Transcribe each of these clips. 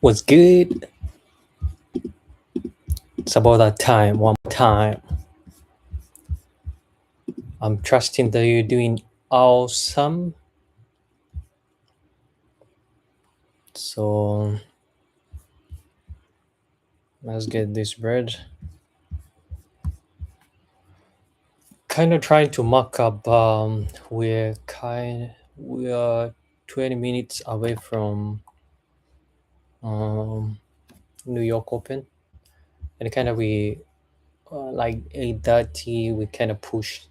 What's good? It's about that time. One more time. I'm trusting that you're doing awesome. So let's get this bread. Kind of trying to mock up. We are 20 minutes away from um, New York Open, and kind of we like 8:30. We kind of pushed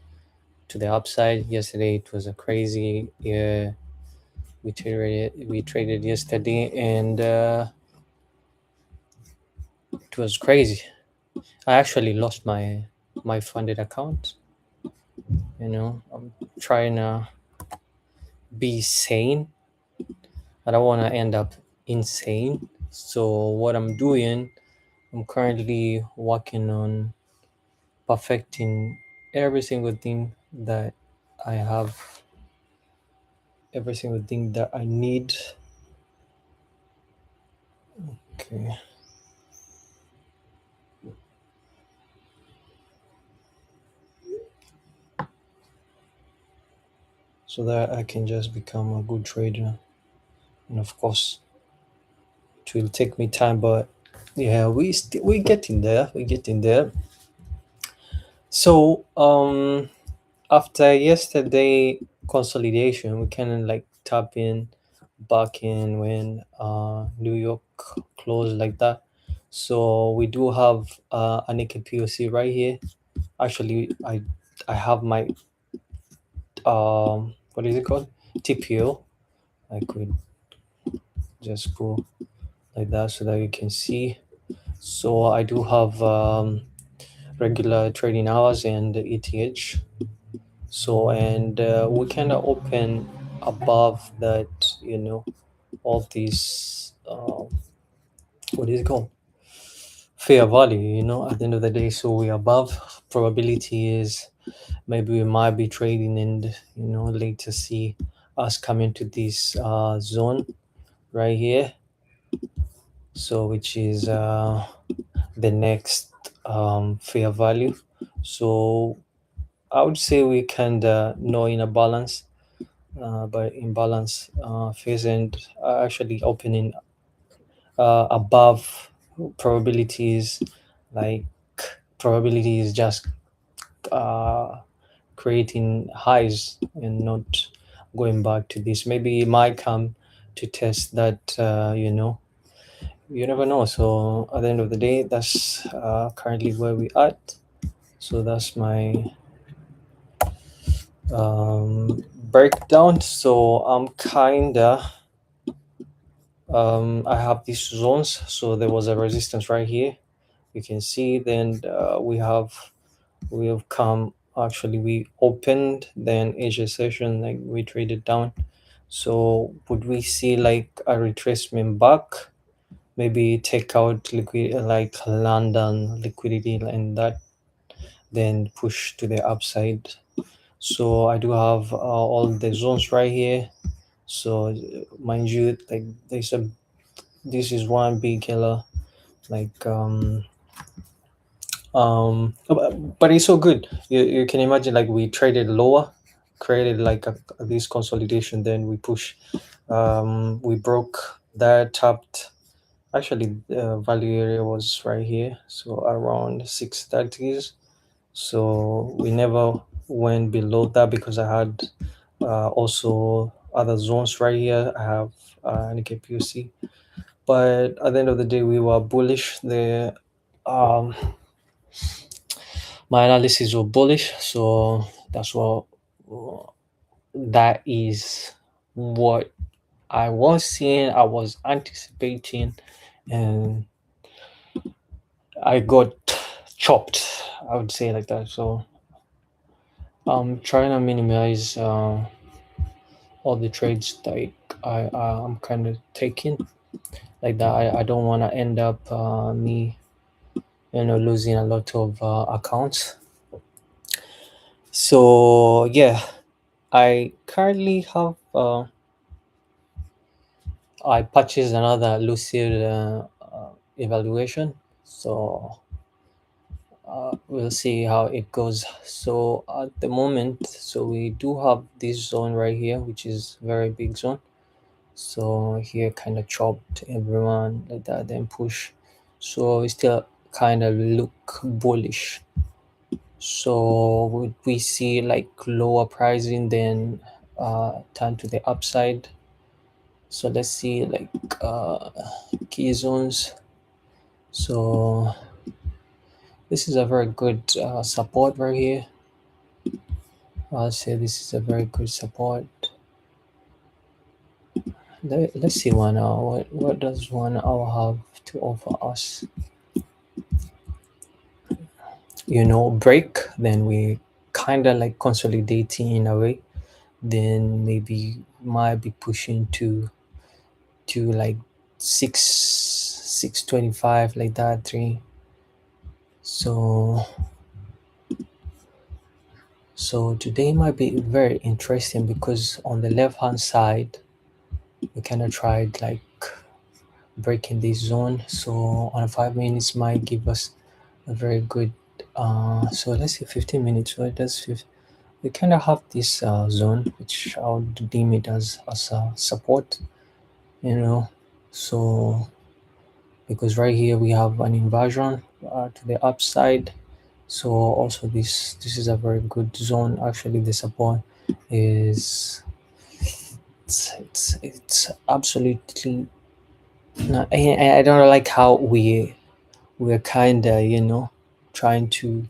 to the upside. Yesterday it was a crazy. Yeah, we traded yesterday, and it was crazy. I actually lost my funded account. I'm trying to be sane. I don't want to end up insane. So what I'm doing, I'm currently working on perfecting every single thing that I have, every single thing that I need. Okay. So that I can just become a good trader. And of course, it will take me time, but yeah, we getting there. We're getting there. So after yesterday consolidation, we kind of like tap in back in when New York closed like that. So we do have a naked POC right here. Actually, I have my what is it called, TPO. I could just go like that so that you can see. So I do have regular trading hours and ETH. So and we kind of open above that, all these what is it called, fair value, at the end of the day. So we above. Probability is maybe we might be trading and later see us come into this zone right here, so which is the next fair value. So I would say we kind of know in a balance, but imbalance phase and actually opening above probabilities. Like probability is just uh, creating highs and not going back to this. Maybe it might come to test that. You never know. So at the end of the day, that's currently where we at. So that's my breakdown. So I'm kinda I have these zones. So there was a resistance right here, you can see. Then we have come, actually we opened, then Asia session, like we traded down. So would we see like a retracement back, maybe take out liquid like London liquidity and that, then push to the upside. So I do have all the zones right here. So mind you, like this is one big killer, like but it's so good. You can imagine, like we traded lower, created like this consolidation, then we push, we broke that, tapped. Actually the value area was right here, so around 630s. So we never went below that because I had also other zones right here. I have NKPUC, but at the end of the day we were bullish. The um my analysis was bullish, so that's what that is what I was seeing, I was anticipating, and I got chopped, I would say like that. So I'm trying to minimize all the trades that I'm kind of taking like that. I don't want to end up me losing a lot of accounts. So yeah, I currently have I purchased another lucid evaluation, so we'll see how it goes. So at the moment, so we do have this zone right here, which is very big zone. So here kind of chopped everyone like that, then push. So we still kind of look bullish. So would we see like lower pricing, then turn to the upside? So let's see like key zones. So this is a very good support right here. I'll say this is a very good support. Let's see 1 hour. What does 1 hour have to offer us? Break, then we kind of like consolidating in a way. Then maybe might be pushing to like 625 like that 3. So today might be very interesting because on the left hand side we kind of tried like breaking this zone. So on 5 minutes might give us a very good so let's see 15 minutes. So it does we kind of have this zone which I would deem it as a support, so because right here we have an inversion to the upside. So also this is a very good zone. Actually the support is it's absolutely no, I don't like how we're kind of trying to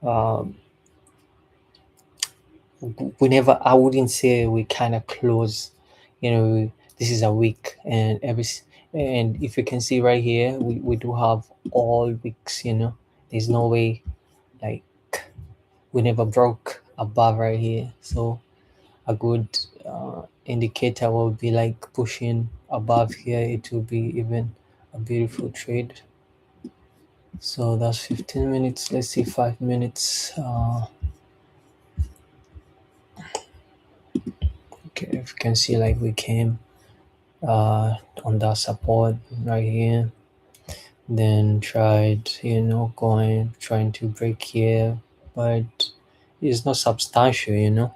um, we never, I wouldn't say we kind of close, this is a week and and if you can see right here we do have all weeks, there's no way like we never broke above right here. So a good indicator will be like pushing above here. It will be even a beautiful trade. So that's 15 minutes. Let's see 5 minutes. Okay, if you can see like we came on that support right here, then tried trying to break here, but it's not substantial,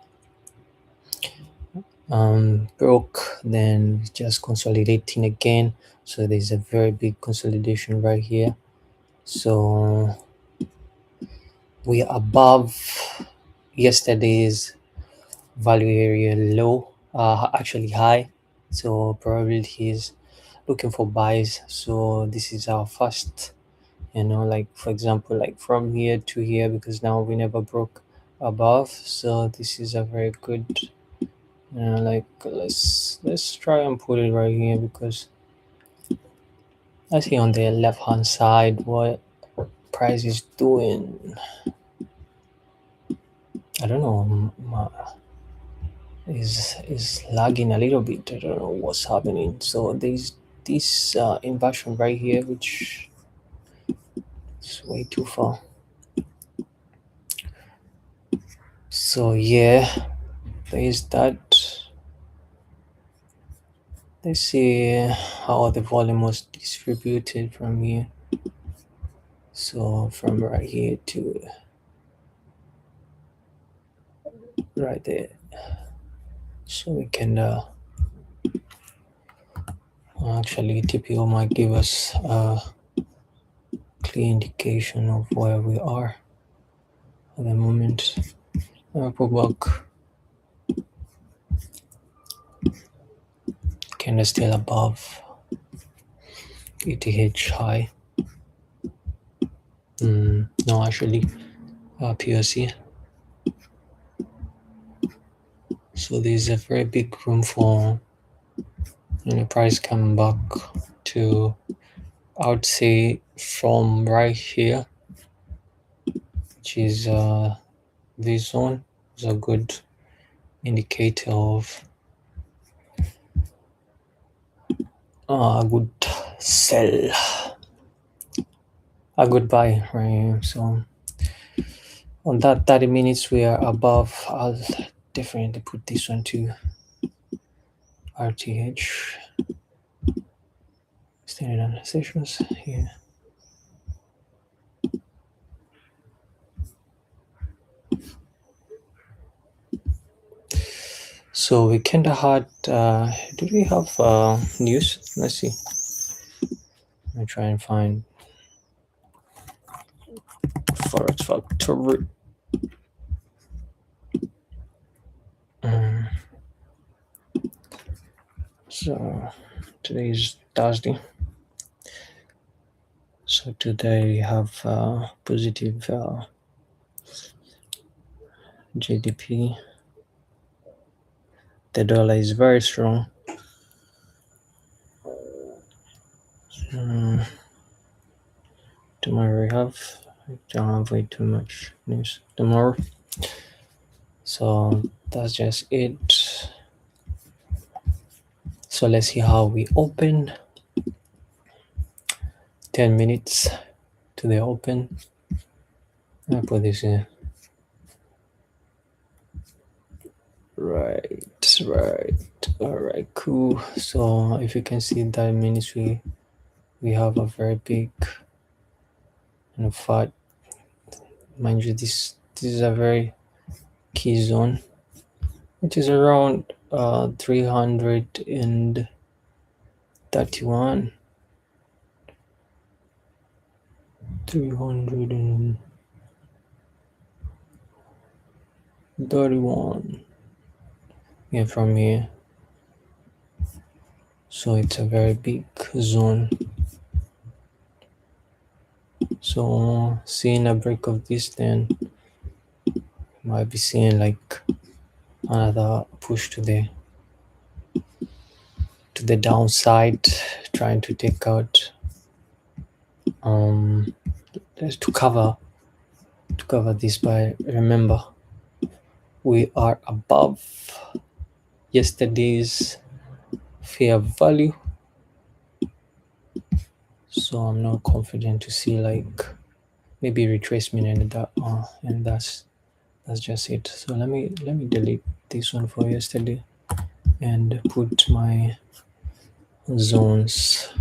broke, then just consolidating again. So there's a very big consolidation right here. So we are above yesterday's value area low, actually high. So probably he's looking for buys. So this is our first, like for example, like from here to here, because now we never broke above. So this is a very good, like let's try and put it right here, because I see on the left hand side what price is doing. I don't know, is lagging a little bit. I don't know what's happening. So there's this inversion right here, which is way too far. So yeah, there is that. Let's see how the volume was distributed from here. So from right here to right there. So we can actually TPO might give us a clear indication of where we are at the moment. Pullback kind of still above ETH high. No, actually, POC. So there's a very big room for price coming back to, I would say, from right here, which is this zone, is a good indicator of a good sell, a good buy, right? So on that 30 minutes we are above. I'll definitely put this one to RTH. Standard analyzations here. So we kind of had, do we have news? Let's see. Let me try and find Forex Factory. So today is Thursday. So today we have positive GDP. The dollar is very strong. Tomorrow I don't have way too much news tomorrow. So that's just it. So let's see how we open. 10 minutes to the open. I put this in. Right. All right, cool. So if you can see that means we have a very big and fat. Mind you, this is a very key zone, which is around 331. 331. Yeah, from here. So it's a very big zone. So seeing a break of this, then might be seeing like another push to the downside, trying to take out to cover this. But remember, we are above yesterday's fair value, so I'm not confident to see like maybe retracement and that's just it. So let me delete this one for yesterday and put my zones.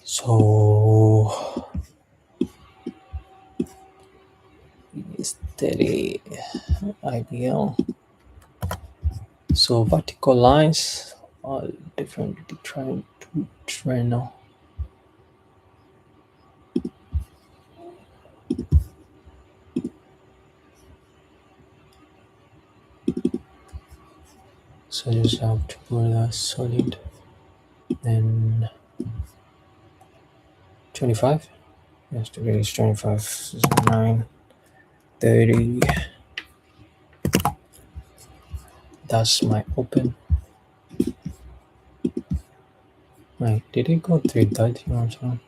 So steady IBL. So vertical lines are definitely trying to trend now. So you just have to put a solid. Then 25. Yesterday is 25. 9, 30. That's my open. Wait, did it go 330 or something?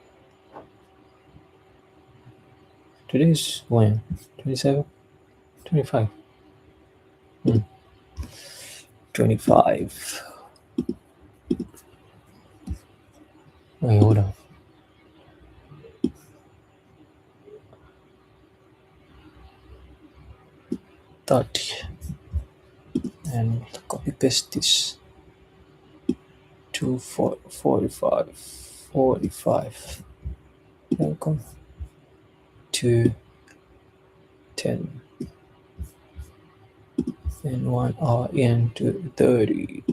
Today's when? 27? 25. 25. Wait, hold on. And copy paste this to 45. 45. Welcome to 10. And 1 hour into 30.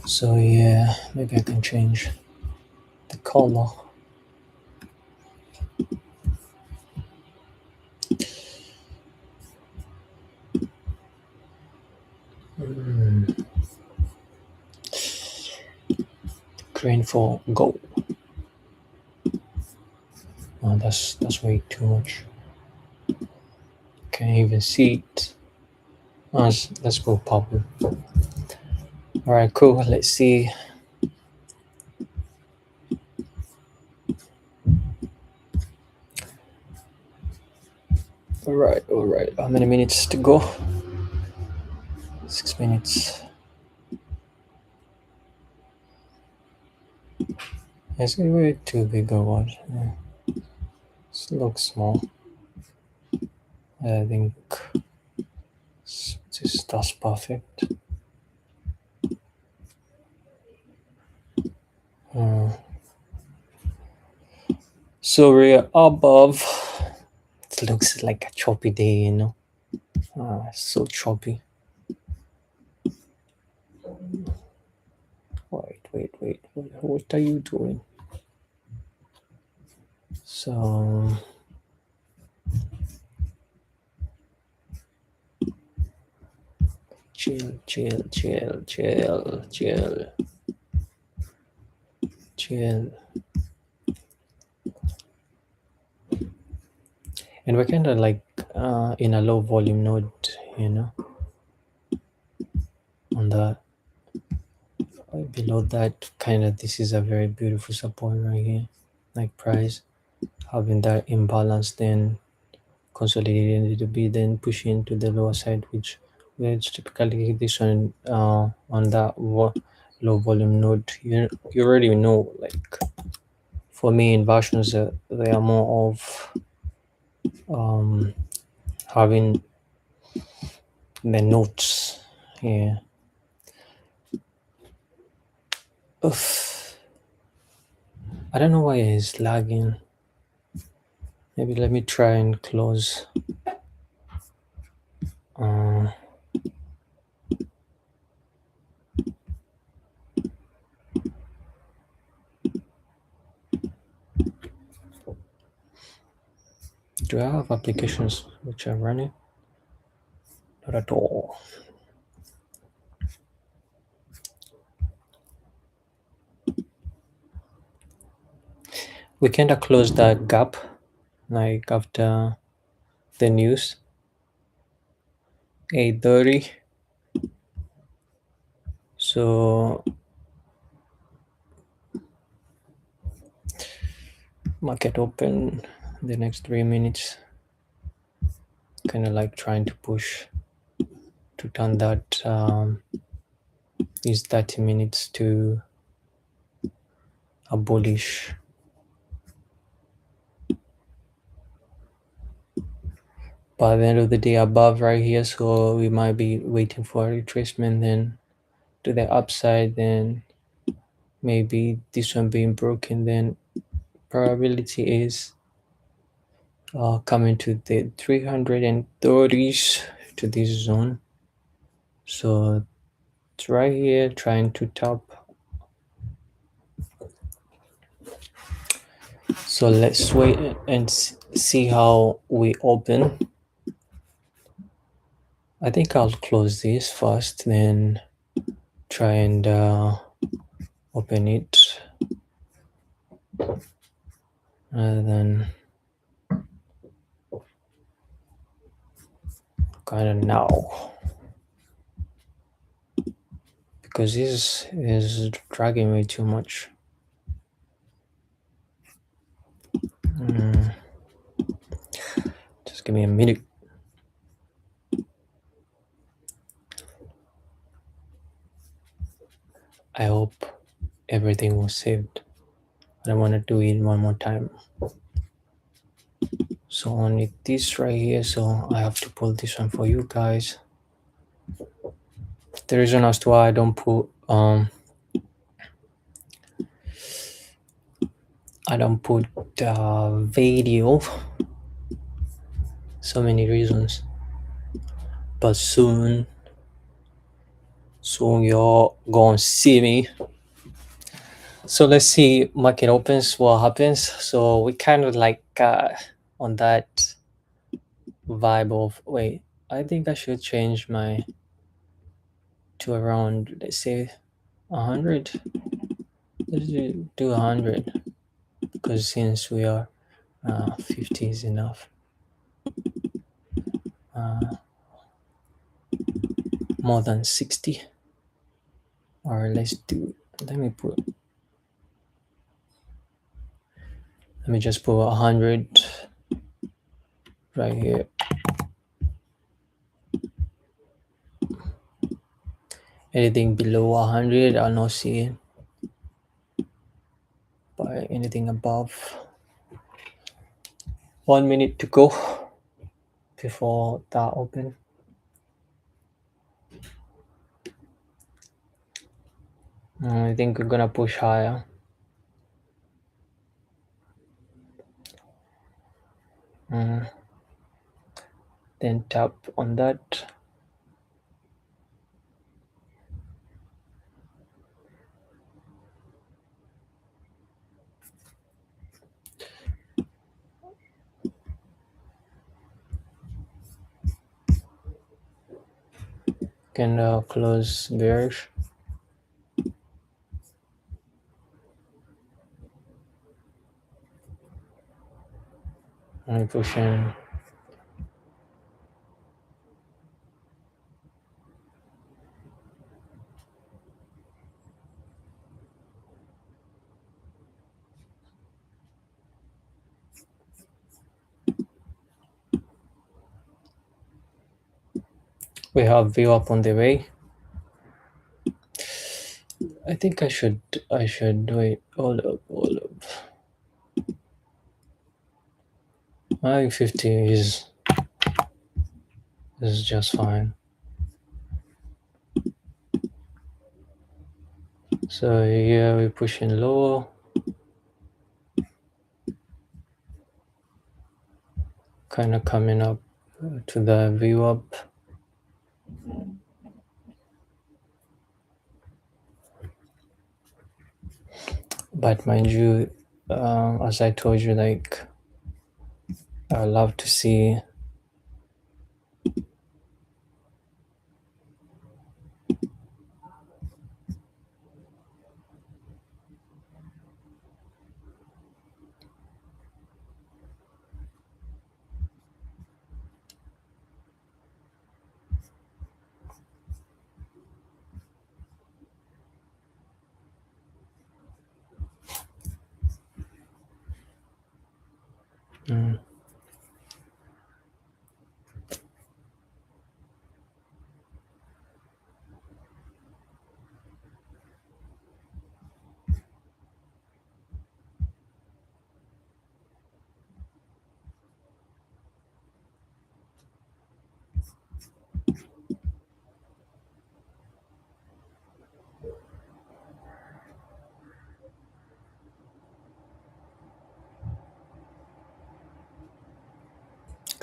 So yeah, maybe I can change the color. Green for gold. Oh, that's way too much. Can't even see it. Oh, let's go purple. All right, cool. Let's see. All right. How many minutes to go? 6 minutes. Is it way too big or what? This looks small. I think that's perfect. Uh, so we're above. It looks like a choppy day, you know. So choppy. Wait. What are you doing? So chill. And we're kind of like in a low volume node, you know, on that. Below that, kind of, this is a very beautiful support right here, like price having that imbalance, then consolidating a little bit, then pushing to the lower side, which typically this one on that low volume node. You already know, like for me, inversions they are more of having the notes. Yeah. Oof. I don't know why it's lagging. Maybe let me try and close. Do I have applications which are running? Not at all. We kind of closed that gap, like after the news, 8:30. So market open the next 3 minutes, kind of like trying to push to turn that these 30 minutes to a bullish. By the end of the day above right here, so we might be waiting for a retracement then to the upside, then maybe this one being broken, then probability is coming to the 330s to this zone. So it's right here trying to top. So let's wait and see how we open. I think I'll close this first, then try and open it, and then kind of now, because this is dragging way too much. Just give me a minute. I hope everything was saved. I don't want to do it one more time. So only this right here, so I have to pull this one for you guys. The reason as to why I don't put video, so many reasons, but soon you're gonna see me. So let's see market opens, what happens. So we kind of like on that vibe of, wait, I think I should change my to around, let's say 100. Let's do 100, because since we are 50 is enough. More than 60, or let me just put 100 right here. Anything below 100 I'll not see it, but buy anything above 1 minute to go before that open. I think we're gonna push higher. Then tap on that. Can close bearish. And push in. We have view up on the way. I think I should wait. Hold up. I think 50 is just fine. So here we're pushing lower. Kind of coming up to the view up. But mind you, as I told you, like, I love to see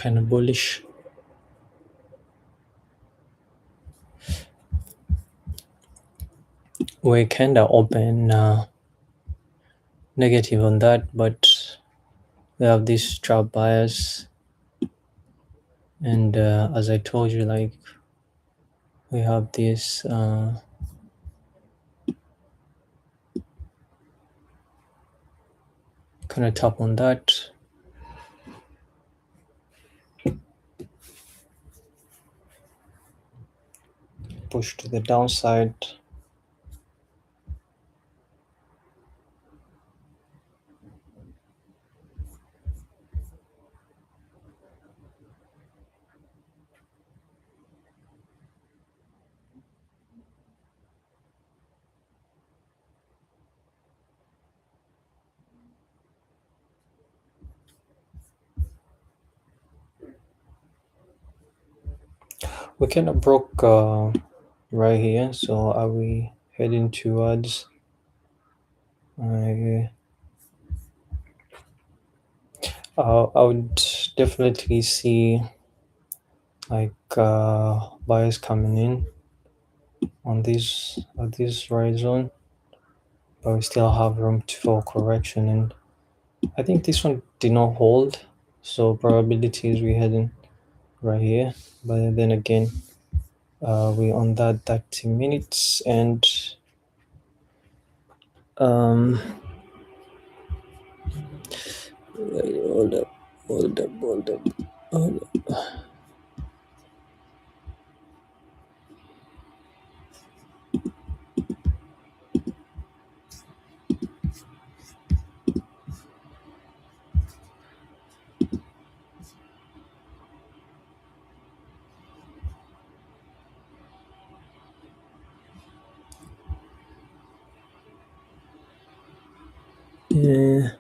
kind of bullish. We kind of open negative on that, but we have this trap bias, and as I told you, like, we have this kind of tap on that. Push to the downside. We kind of broke right here, so are we heading towards I would definitely see like buyers coming in on this right zone, but we still have room for correction, and I think this one did not hold, so probability is we heading right here. But then again, we on that 30 minutes, and hold up. Yeah.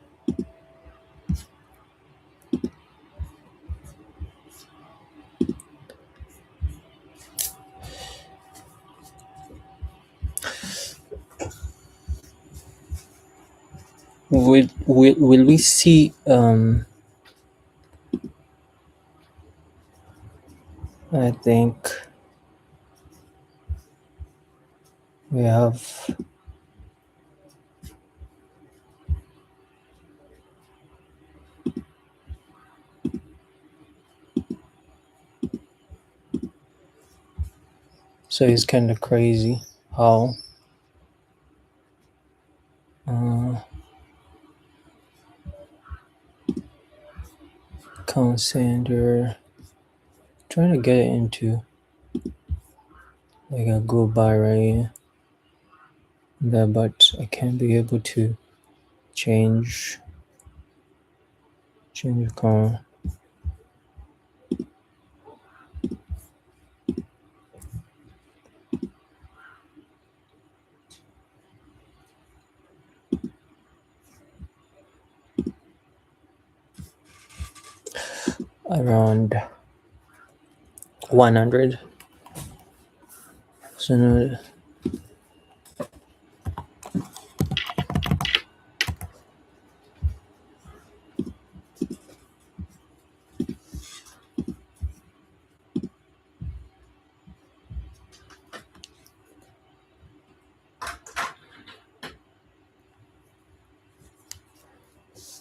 Will we see I think we have so it's kind of crazy how Center trying to get it into like a go buy right here there, but I can't be able to change the car. Around 100. So now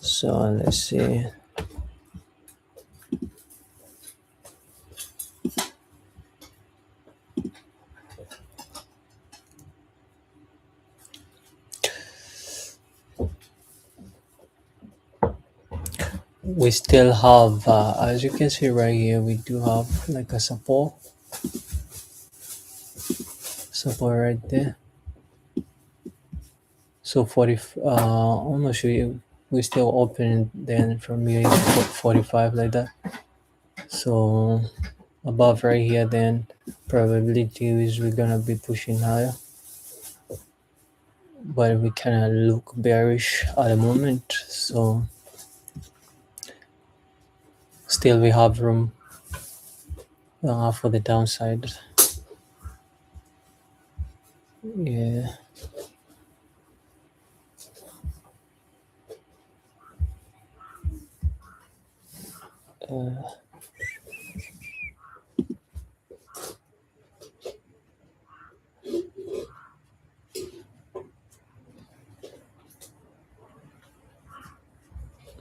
so let's see. We still have as you can see right here, we do have like a support right there. So 40 almost we still open then from here 45 like that. So above right here, then probability is we're gonna be pushing higher, but we kind of look bearish at the moment. So still we have room for the downside. Yeah.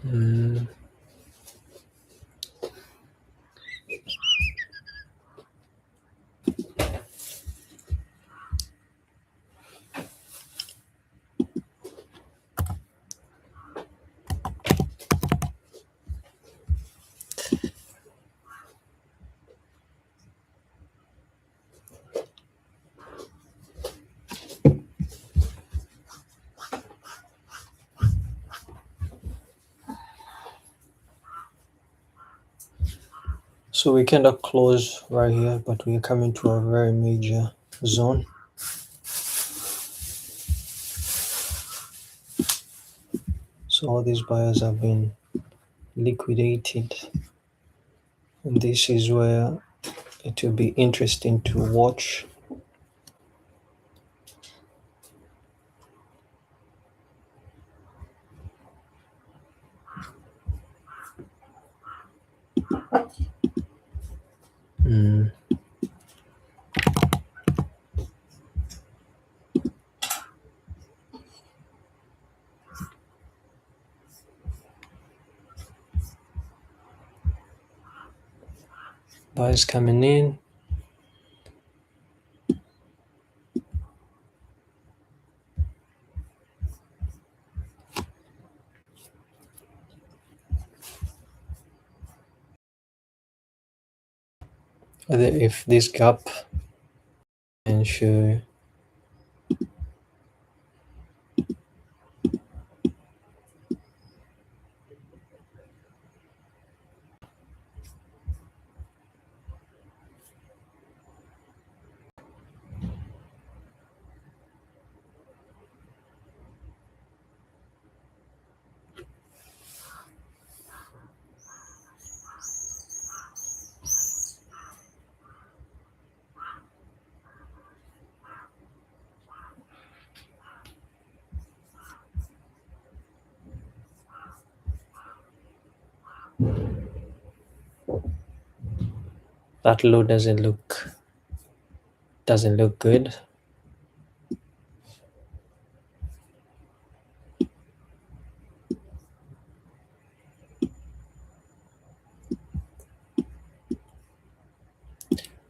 Mm. So we kind of close right here, but we're coming to a very major zone. So all these buyers have been liquidated, and this is where it will be interesting to watch. Mm. Buyers coming in. If this gap and show That low doesn't look good.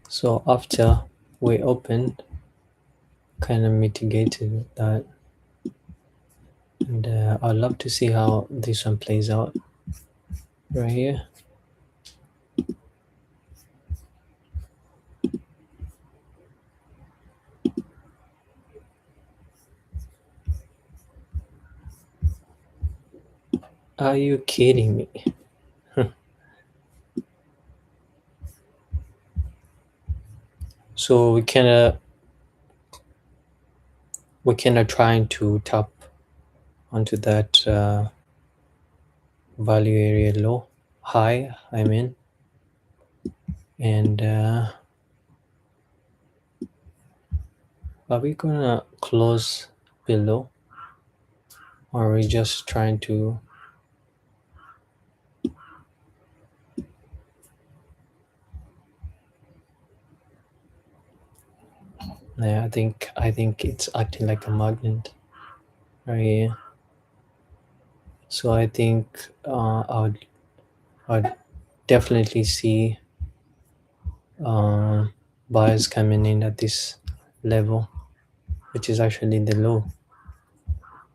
So after we opened, kind of mitigated that, and I'd love to see how this one plays out right here. Are you kidding me? So we cannot trying to tap onto that value area low, high, I mean, and are we gonna close below, or are we just trying to? Yeah, I think it's acting like a magnet right here. So I think I'd definitely see buyers coming in at this level, which is actually the low.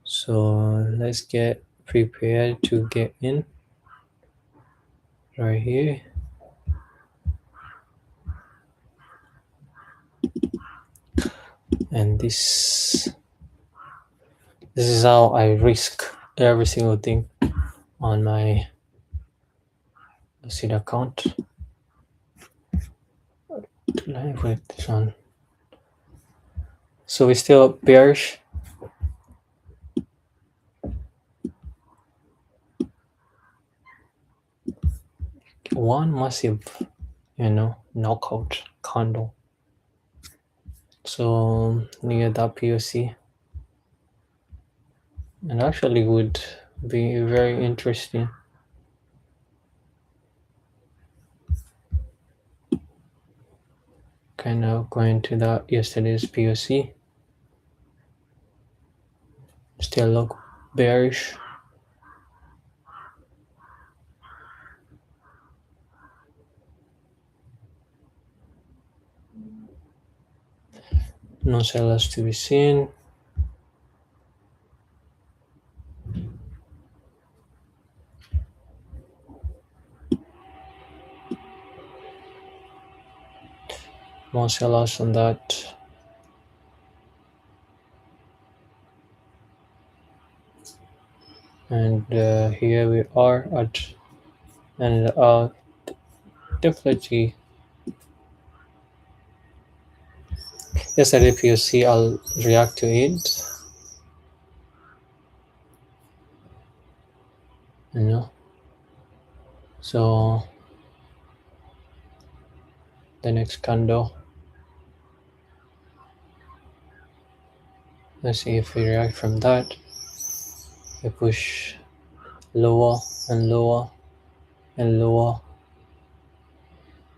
So let's get prepared to get in right here. And this is how I risk every single thing on my LUCID account. Let me put this on. So we're still bearish. One massive, knockout candle. So near that POC, and actually would be very interesting. Kind of going to that yesterday's POC. Still look bearish. No sellers to be seen. More sellers on that. And here we are at, and definitely yesterday POC, I'll react to it. So the next candle, let's see if we react from that. We push lower and lower and lower.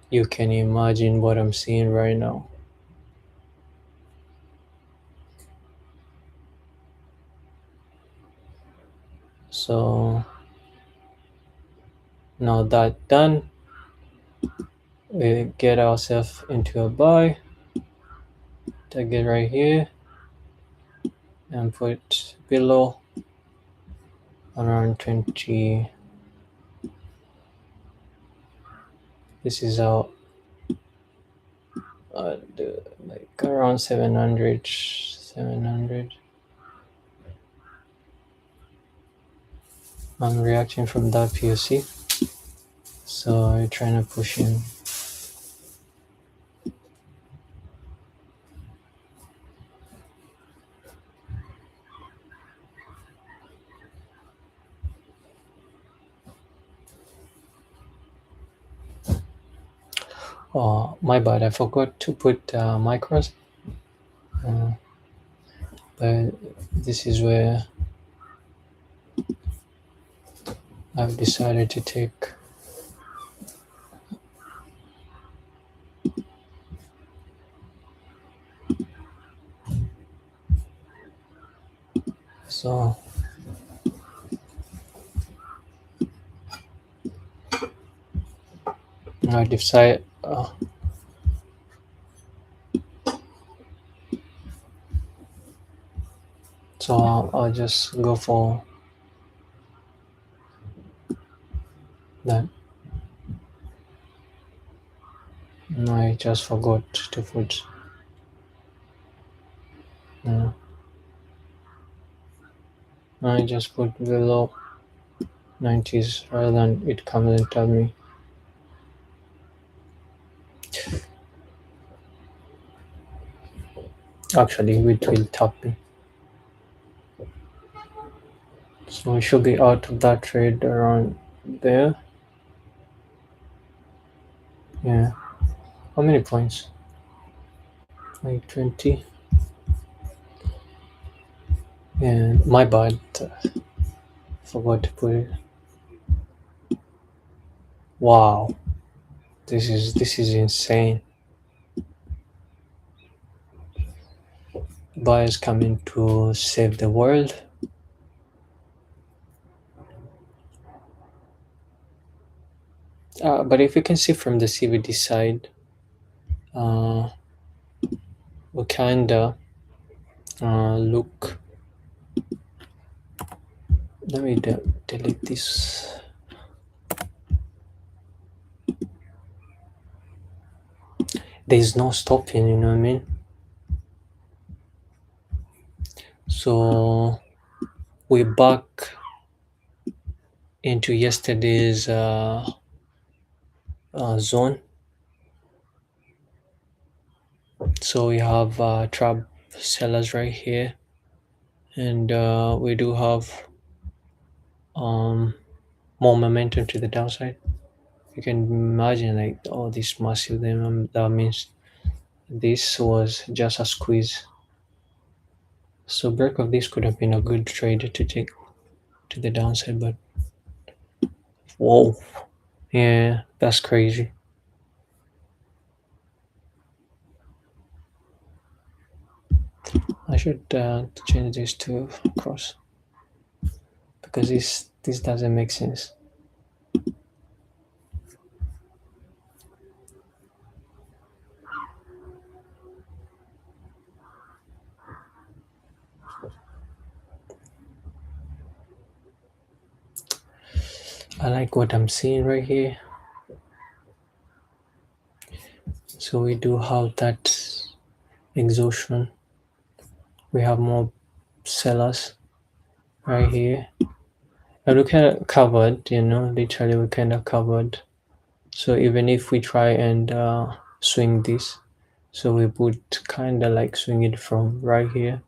You can imagine what I'm seeing right now. So now that done, we get ourselves into a buy. Target right here and put below around 20. This is our like around 700. I'm reacting from that POC, so I'm trying to push in. Oh, my bad, I forgot to put micros, but this is where I've decided to take So I decide so I'll just go for that. No, I just forgot to put. I just put below 90s rather than it comes and tell me. Actually, it will tap me. So we should be out of that trade around there. Yeah. How many points? Like 20. And my bad. Forgot to put it. Wow. This is insane. Buyers coming to save the world. But if you can see from the CVD side, we kinda look. Let me delete this. There's no stopping, you know what I mean? So we're back into yesterday's zone. So we have trap sellers right here, and we do have more momentum to the downside. You can imagine like this massive demand. That means this was just a squeeze. So break of this could have been a good trade to take to the downside, but whoa, yeah, that's crazy. I should change this to cross because this doesn't make sense. I like what I'm seeing right here. So we do have that exhaustion. We have more sellers right here. And we kind of covered, literally we kind of covered. So even if we try and swing this, so we would kind of like swing it from right here,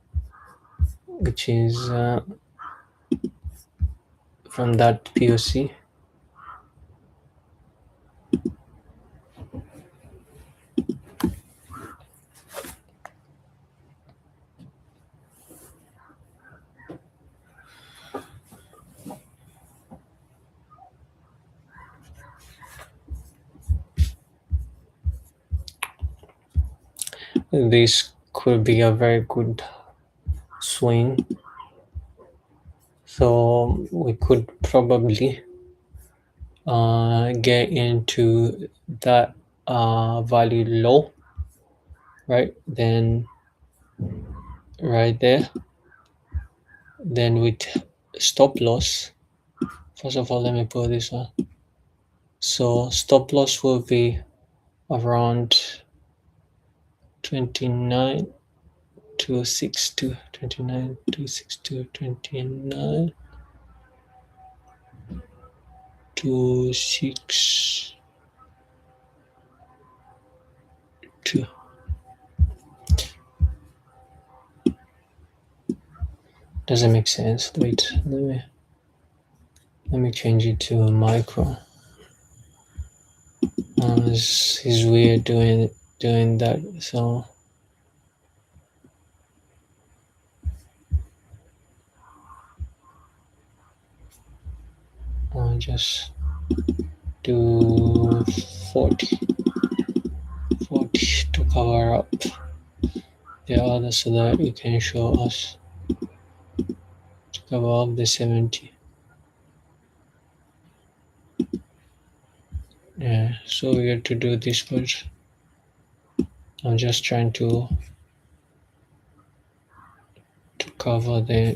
which is from that POC. This could be a very good swing. So we could probably get into that value low, right? Then right there, then with stop loss. First of all, let me put this on. So stop loss will be around 29 to 62, 29 to 62, 29 to 6 2. Doesn't make sense. Wait, let me change it to a micro. This is weird doing that. So I'll just do 40 to cover up the other so that it can show us above the 70. Yeah, so we have to do this, but I'm just trying to cover the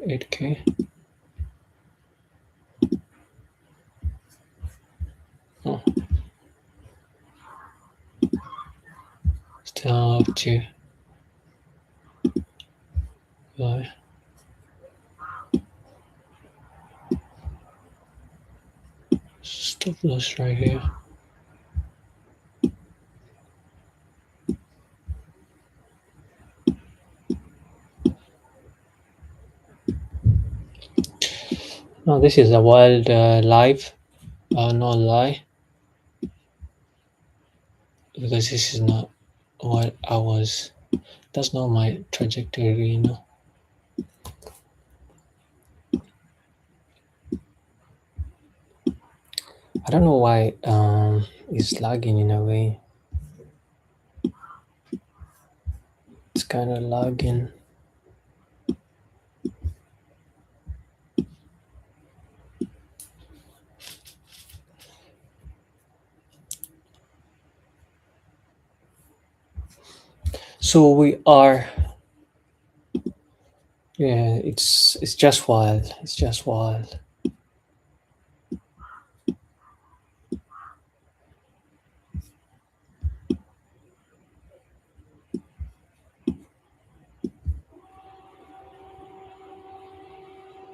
8K. Oh, still have to buy. Stop loss right here. No, this is a wild live, no lie, because this is not what I was. That's not my trajectory, you know. I don't know why it's lagging in a way. It's kind of lagging. So we are. Yeah, it's just wild. It's just wild.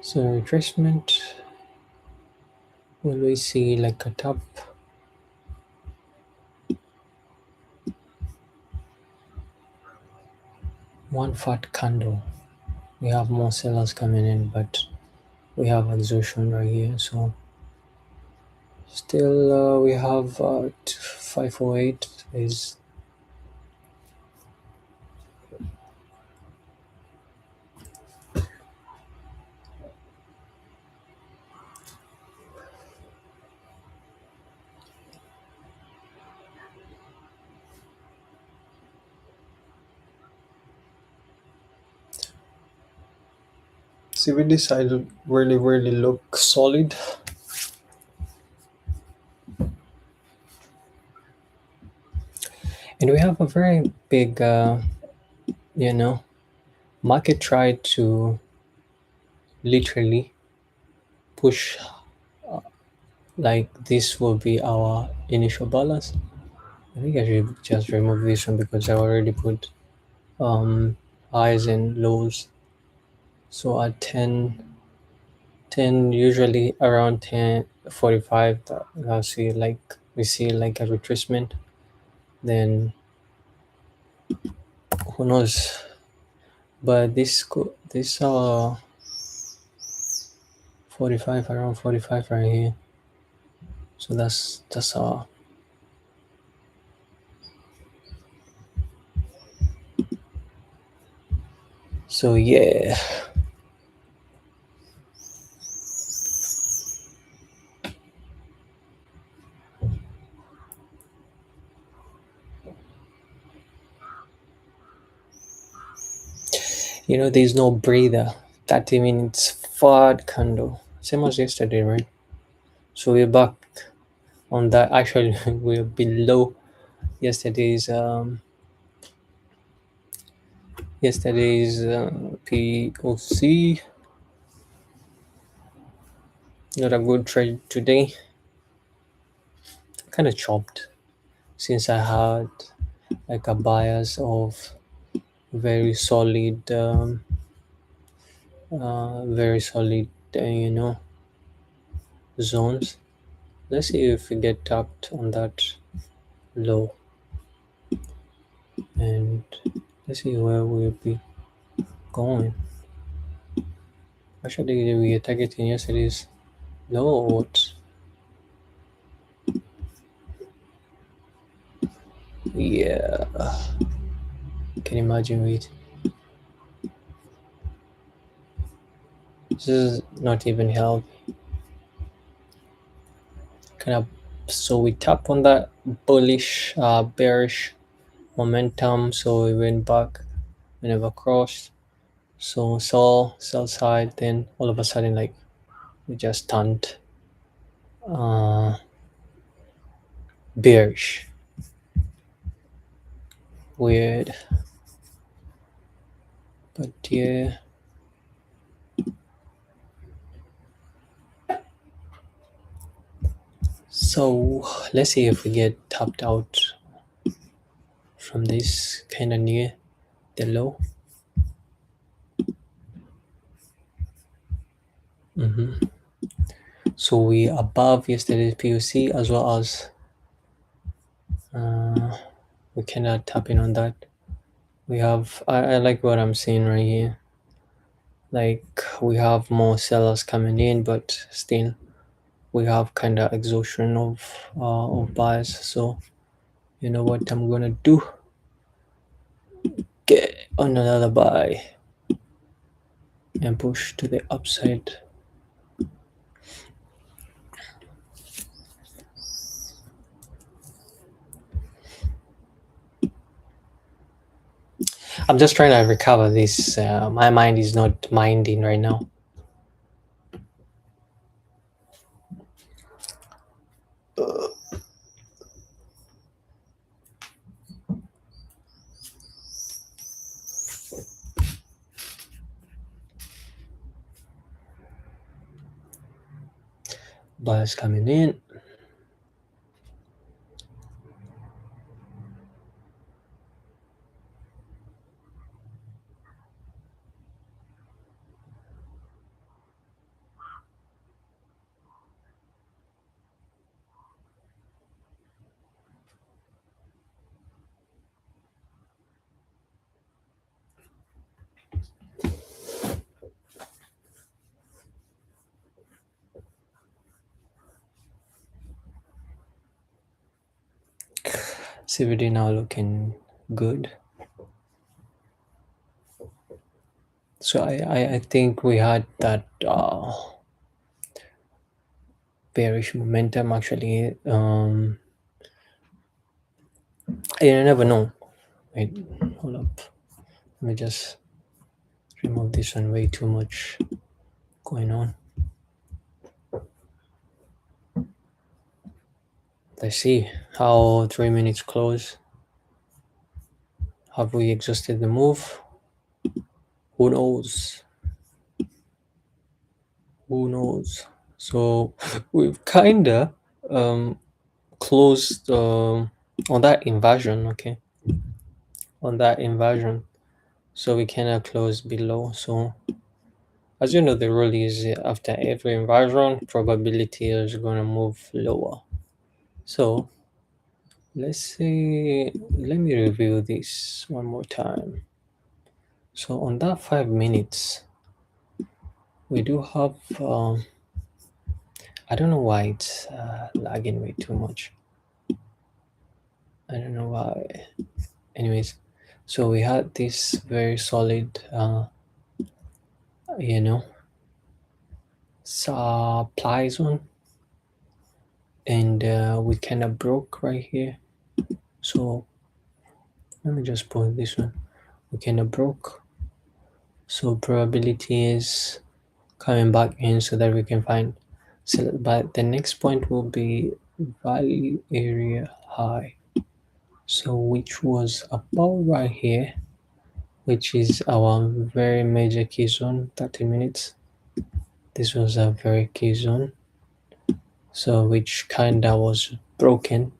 So retracement. Will we see like a top? One fat candle. We have more sellers coming in, but we have exhaustion right here. So still, we have 508 is. See, with this, I really look solid. And we have a very big, you know, market tried to literally push like this will be our initial balance. I think I should just remove this one because I already put highs and lows. So at 10 usually around 10:45, I'll see like we see like a retracement. Then who knows? But this 45 around 45 right here. So that's so yeah. You know, there's no breather. 30 minutes fat candle. Same as yesterday, right? So we're back on that. Actually, we're below yesterday's POC. Not a good trade today. Kind of chopped since I had like a bias of very solid, you know, zones. Let's see if we get tapped on that low, and let's see where we'll be going. Actually, we are targeting yesterday's low or what? Yeah, can you imagine it? This is not even help. Kind of, so we tap on that bullish, bearish momentum. So we went back, we never crossed. So sell side, then all of a sudden, like, we just turned bearish. Weird. But yeah. So let's see if we get tapped out from this kind of near the low. So we above yesterday's POC, as well as we cannot tap in on that. We have I like what I'm seeing right here. Like, we have more sellers coming in, but still we have kind of exhaustion of buyers. So you know what I'm gonna do? Get on another buy and push to the upside. I'm just trying to recover this. My mind is not minding right now. Buyers coming in. CVD now looking good. So I think we had that bearish momentum actually. You never know. Wait, hold up. Let me just remove this one. Way too much going on. Let's see how 3 minutes close. Have we exhausted the move? Who knows? Who knows? So we've kinda closed on that inversion. Okay, on that inversion. So we cannot close below. So as you know, the rule is after every inversion, probability is gonna move lower. So let's see. Let me review this one more time. So on that 5 minutes, we do have. I don't know why it's lagging way too much. I don't know why. Anyways, so we had this very solid, supply zone, and we kind of broke right here. So let me just put this one. We kind of broke. So probability is coming back in so that we can find. So, but the next point will be value area high. So which was about right here, which is our very major key zone, 30 minutes. This was a very key zone. So which kinda was broken,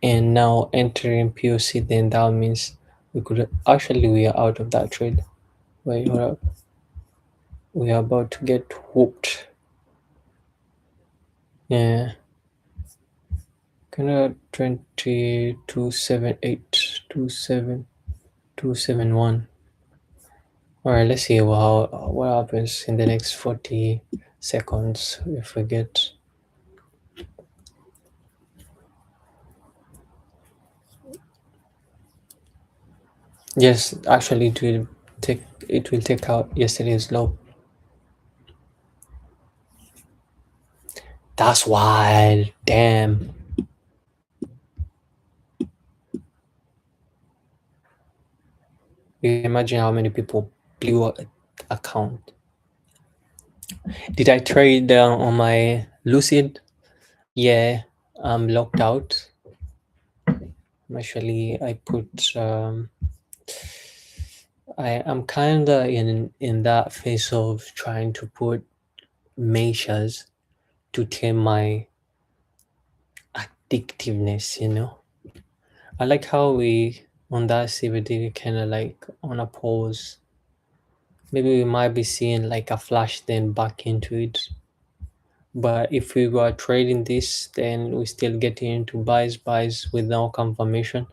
and now entering POC, then that means we are out of that trade. Wait, hold up. We are about to get whooped. Yeah. Kinda 2278, 27271. Alright, let's see what happens in the next 40 seconds if we get. Yes, actually it will take out yesterday's low. That's wild. Damn. You can imagine how many people blew account. Did I trade on my Lucid? Yeah, I'm locked out. Actually, I put I'm kind of in that phase of trying to put measures to tame my addictiveness, you know. I like how we on that CBD kind of like on a pause. Maybe we might be seeing like a flash then back into it. But if we were trading this, then we still getting into buys with no confirmation.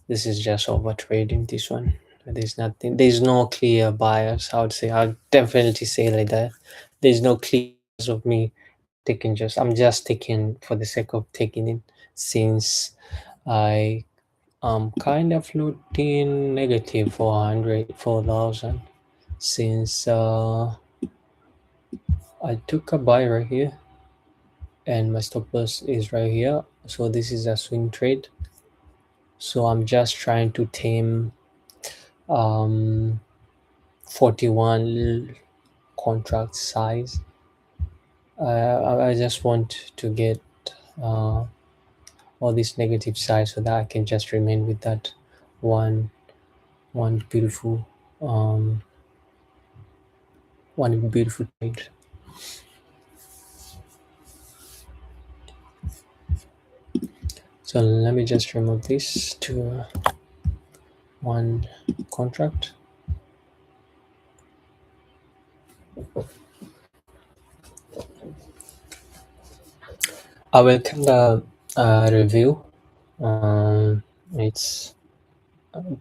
This is just over trading this one. There's nothing. There's no clear buyers. I would say. I'd definitely say like that. There's no clear buyers of me taking just. I'm just taking for the sake of taking it, since I am kind of floating negative 400, 4,000 since I took a buy right here, and my stop loss is right here. So this is a swing trade. So I'm just trying to tame 41 contract size. I just want to get all these negative sides so that I can just remain with that one one beautiful um, one beautiful trade. So let me just remove this to one contract. I will kind of review it's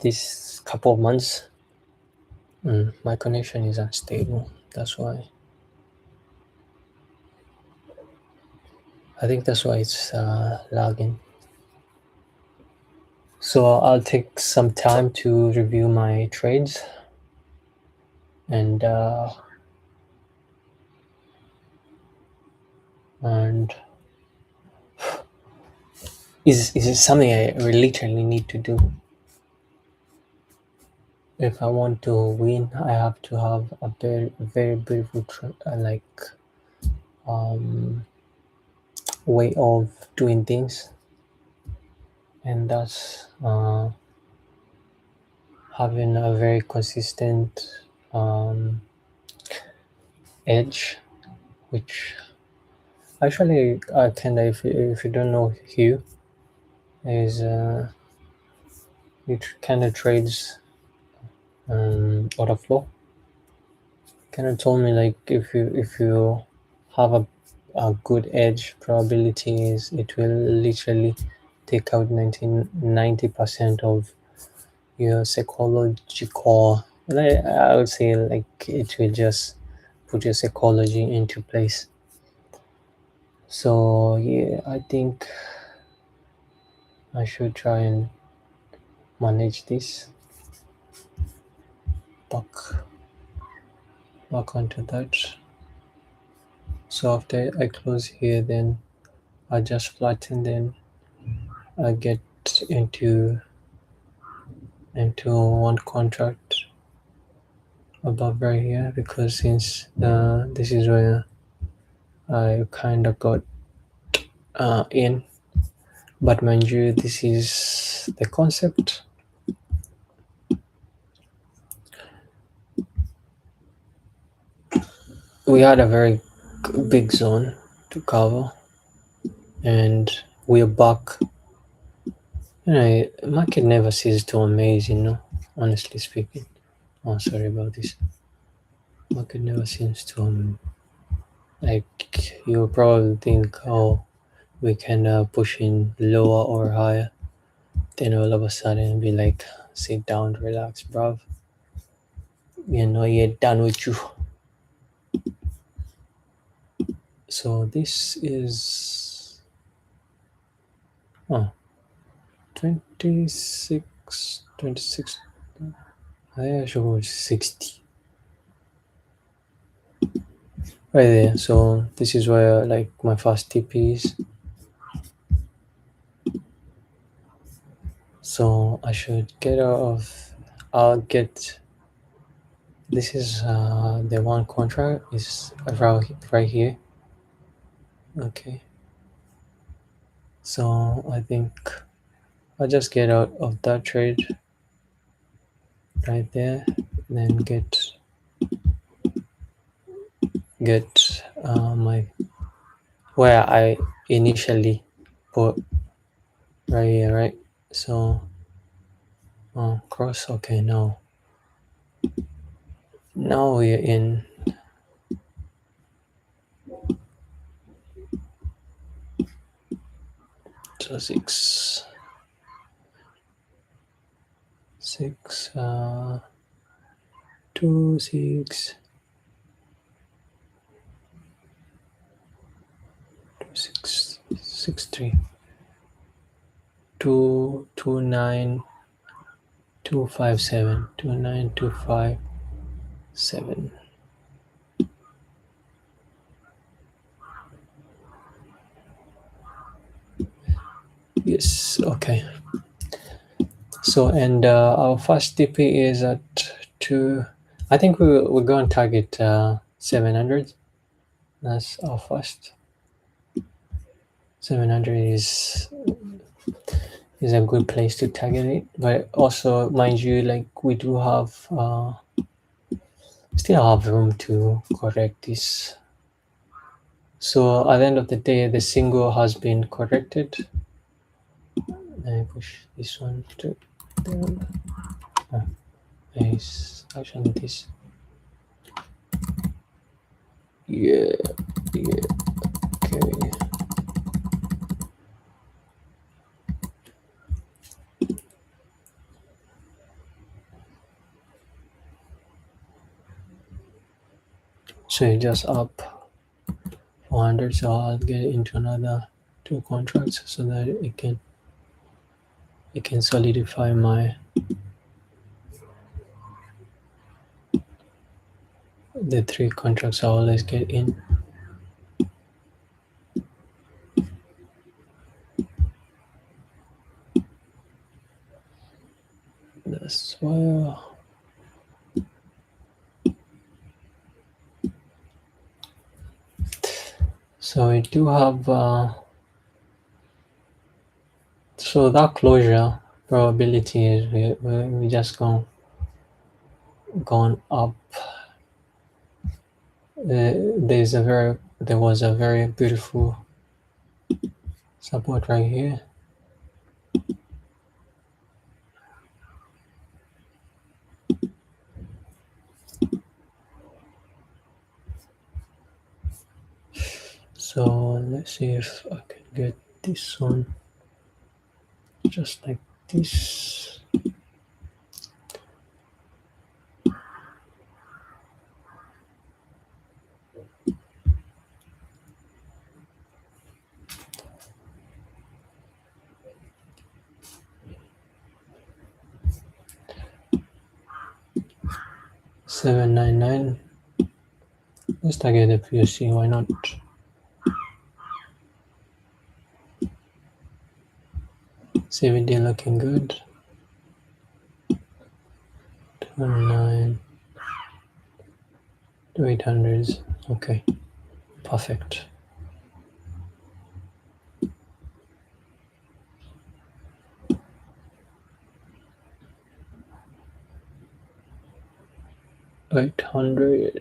this couple of months. My connection is unstable, that's why. I think that's why it's lagging. So I'll take some time to review my trades, and is it something I literally need to do. If I want to win, I have to have a very beautiful way of doing things, and that's having a very consistent edge, which actually kind of, if you don't know Hugh, is it kind of trades order flow. Kind of told me like if you have a good edge, probability is it will literally take out 90% of your psychological. I would say like it will just put your psychology into place. So yeah, I think I should try and manage this back onto that. So after I close here, then I just flatten, then I get into one contract above right here, because since this is where I kind of got in. But mind you, this is the concept. We had a very big zone to cover, and we're back. You know, market never ceases to amaze, you know, honestly speaking. Oh, sorry about this. Market never seems to like, you'll probably think, oh, we can push in lower or higher, then all of a sudden be like, sit down, relax, bruv. You know, you're done with you. So this is 26, 26. I should go 60. Right there. So this is where like my first TP is. So I should get out of. I'll get this is the one contract is right here. Okay, so I think I'll just get out of that trade right there, then get my where I initially put right here, right? So cross. Okay, now we're in so six 2 6 6 6 3 2 2 9 2 5 7 2 9 2 5 7. Yes, okay. So and our first TP is at 2. I think we're going to target 700. That's our first. 700 is a good place to target it, but also mind you, like we do have still have room to correct this. So at the end of the day, the single has been corrected. Let me push this one to the nice. Actually, this. Yeah. Okay. So it just up 400. So I'll get into another 2 contracts so that it can solidify the 3 contracts I always get in. That's well. So we do have so that closure probability is we just gone up. There was a very beautiful support right here. So let's see if I can get this one just like this. $7.99. Let's target the POC. Why not? CVD looking good. 29 to 800s. Okay, perfect. $800.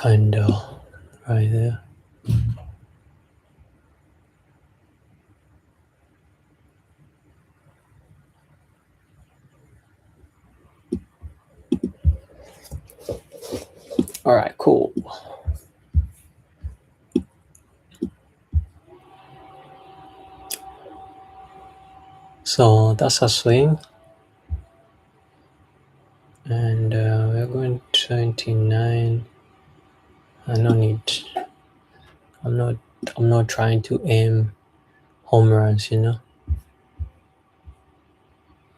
Kinda right there. All right, cool. So that's a swing, and we're going 29. No need. I'm not trying to aim home runs,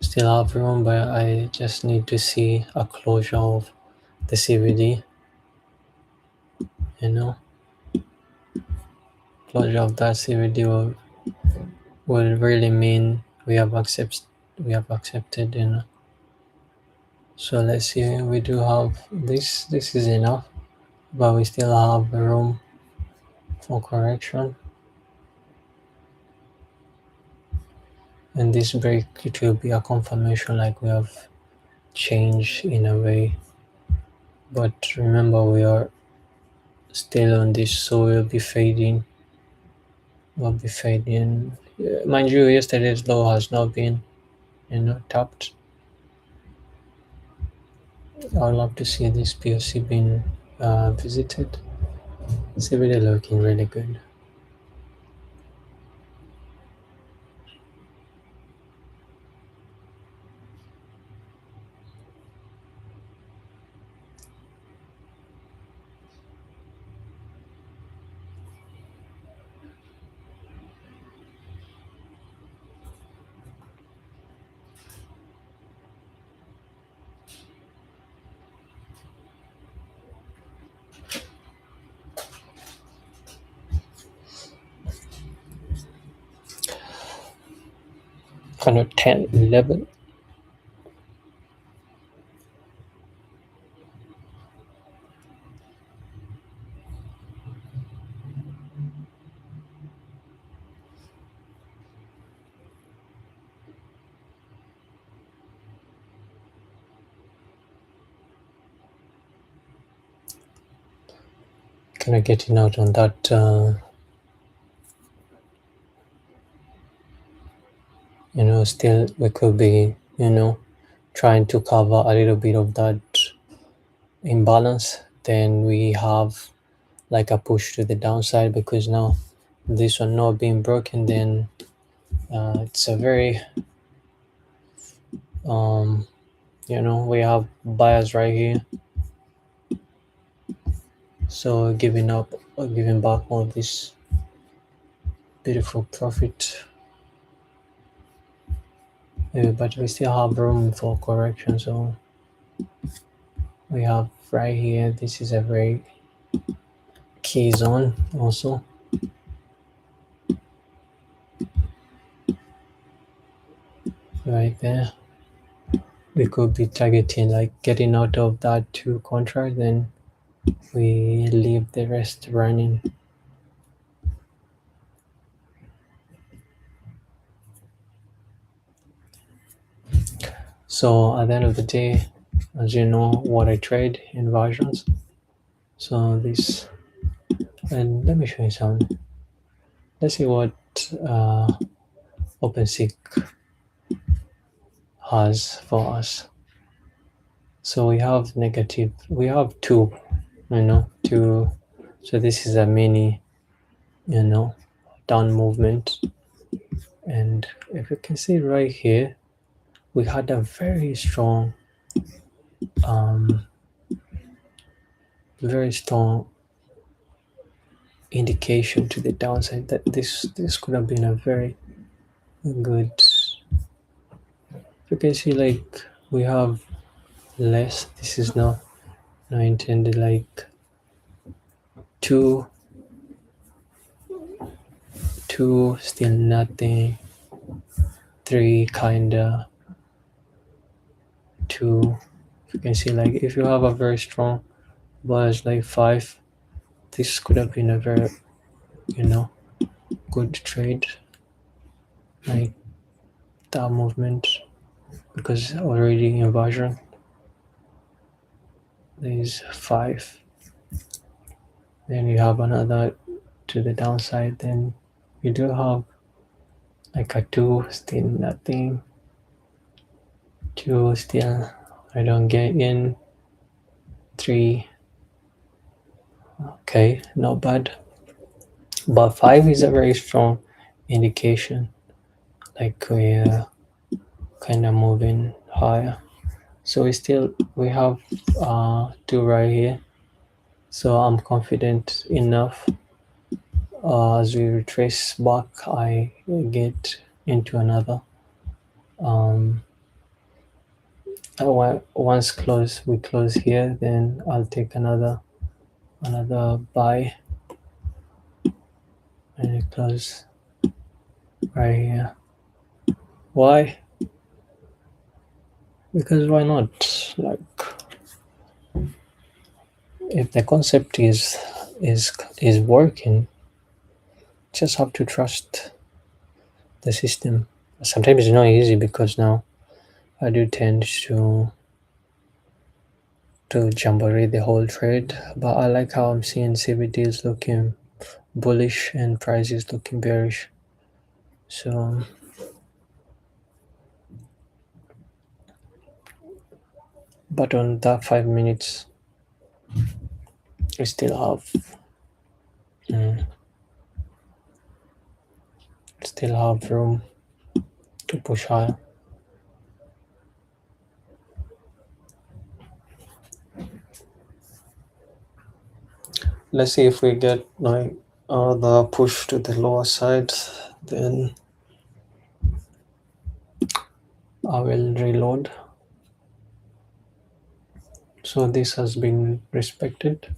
Still have room, but I just need to see a closure of the CVD, Closure of that CVD will really mean we have accepted, you know. So let's see, we do have this is enough, but we still have room for correction. And this break, it will be a confirmation like we have changed in a way. But remember, we are still on this, so we'll be fading. Mind you, yesterday's low has not been, you know, tapped. I'd love to see this POC being visited. It's really looking really good. Kind of 10, 11. Kind of getting out on that you know, still we could be, you know, trying to cover a little bit of that imbalance. Then we have like a push to the downside, because now this one not being broken, then it's a very you know, we have buyers right here, so giving up or giving back all this beautiful profit. But we still have room for correction, so we have right here, this is a very key zone also. Right there, we could be targeting like getting out of that 2 contract, then we leave the rest running. So at the end of the day, as you know, what I trade inversions. So this, and let me show you some. Let's see what OpenSeek has for us. So we have negative, we have 2, you know, 2. So this is a mini, you know, down movement. And if you can see right here, we had a very strong indication to the downside that this could have been a very good. You can see like we have less. This is not intended, like two still nothing, 3 kinda, 2. You can see like if you have a very strong buzz like 5, this could have been a very, you know, good trade, like that movement, because already inversion there is 5, then you have another to the downside, then you do have like a 2 still nothing, 2 still I don't get in, 3 okay, not bad, but 5 is a very strong indication, like we're kind of moving higher. So we have 2 right here, so I'm confident enough as we retrace back, I get into another once we close here, then I'll take another buy and close right here. Why? Because why not? Like, if the concept is working, just have to trust the system. Sometimes it's not easy because now I do tend to jamboree the whole trade, but I like how I'm seeing CBD is looking bullish and price is looking bearish. So, but on that 5 minutes, we mm, still have room to push higher. Let's see if we get like the push to the lower side, then I will reload. So this has been respected.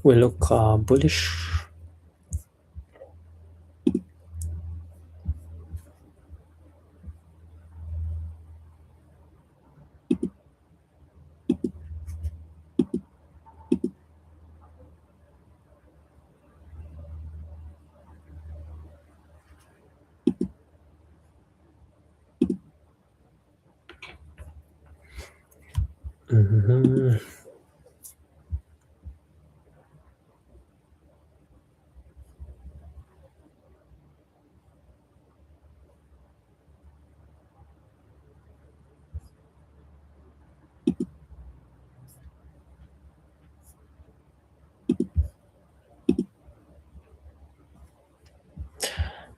We look bullish. Mm-hmm.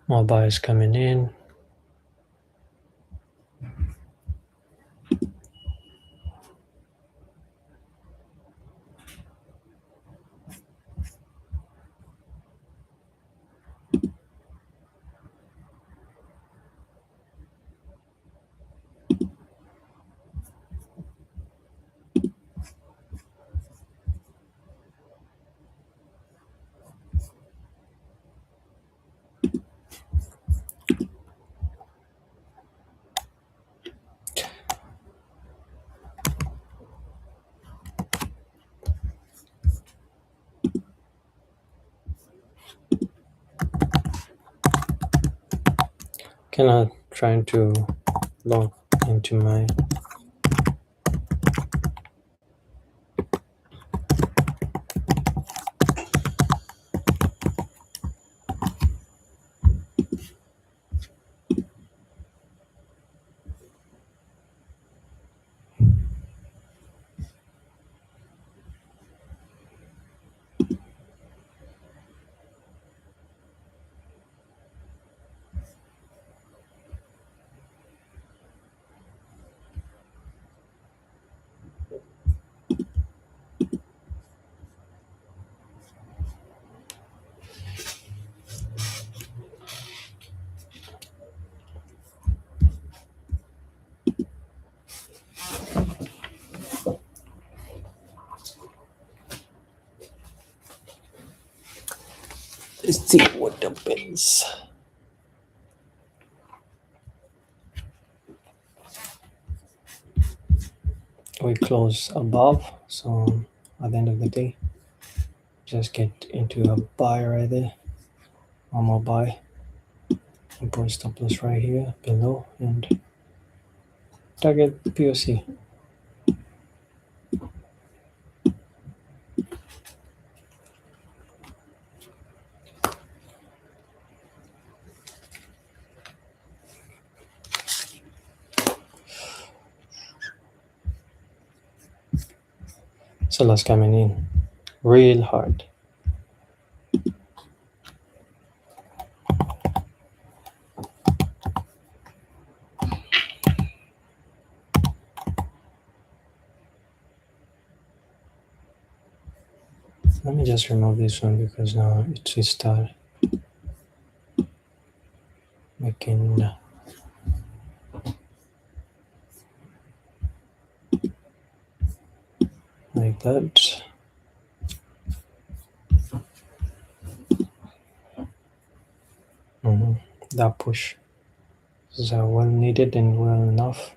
More buyers coming in. Cannot trying to log into my let's see what happens. We close above, So at the end of the day, just get into a buy right there. One more buy. And put stop loss right here below and target POC. Sellers coming in real hard. Let me just remove this one because now it will start making like that. That push is well needed and well enough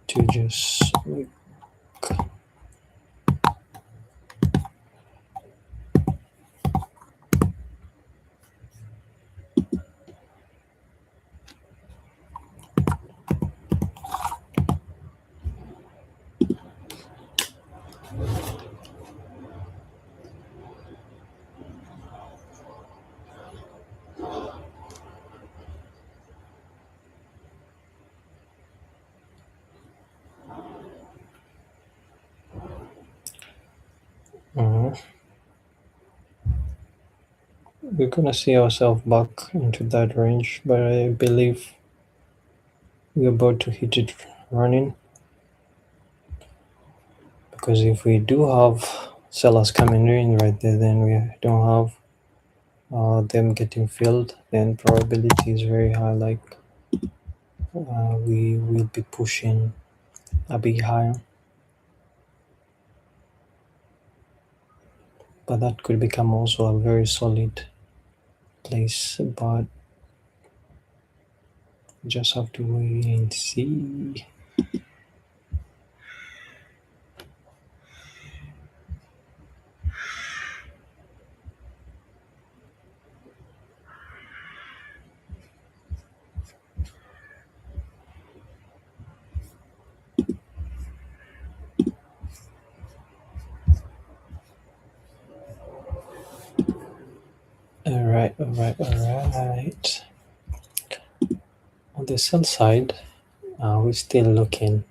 to just make we're gonna see ourselves back into that range, but I believe we're about to hit it running, because if we do have sellers coming in right there, then we don't have them getting filled, then probability is very high, like we will be pushing a bit higher, but that could become also a very solid place, but just have to wait and see. All right. On the sell side, we're still looking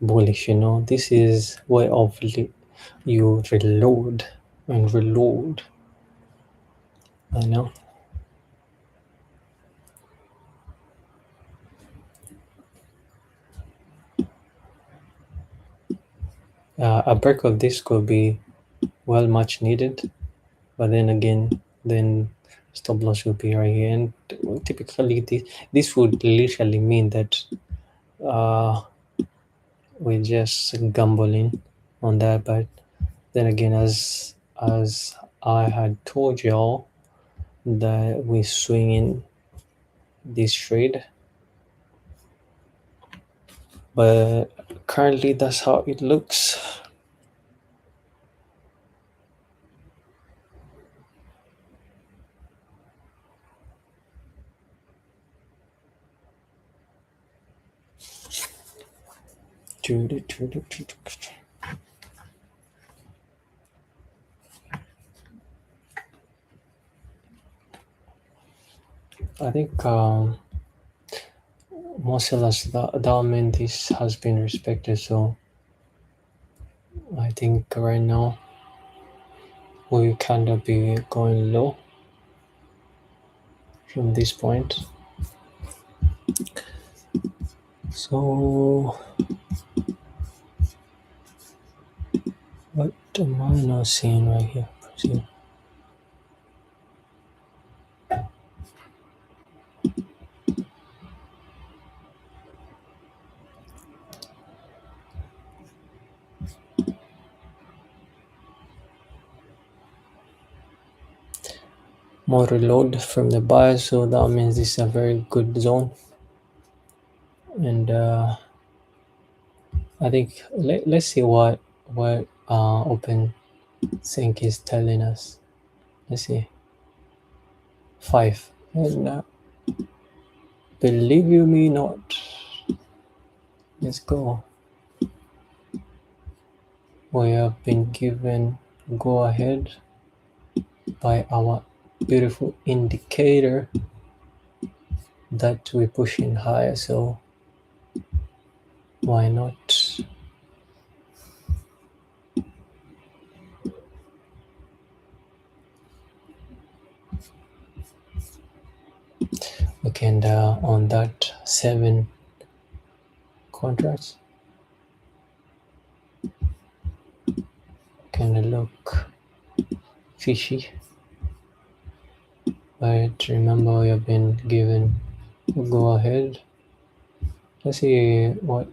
bullish. This is way of you reload and reload. I know. A break of this could be well much needed, but then again, then stop loss will be right here, and typically this would literally mean that we're just gambling on that. But then again, as I had told y'all, that we're swinging this trade, but currently that's how it looks. I think most sellers, that mean this has been respected, so I think right now we kind of be going low from this point. So what am I not seeing right here? More reload from the buyer, so that means this is a very good zone, and I think let's see what what open sync is telling us. Let's see. 5. And believe you me not, let's go. We have been given go ahead by our beautiful indicator that we're pushing higher, so why not? We can on that 7 contracts can look fishy, but remember we have been given go ahead. Let's see what.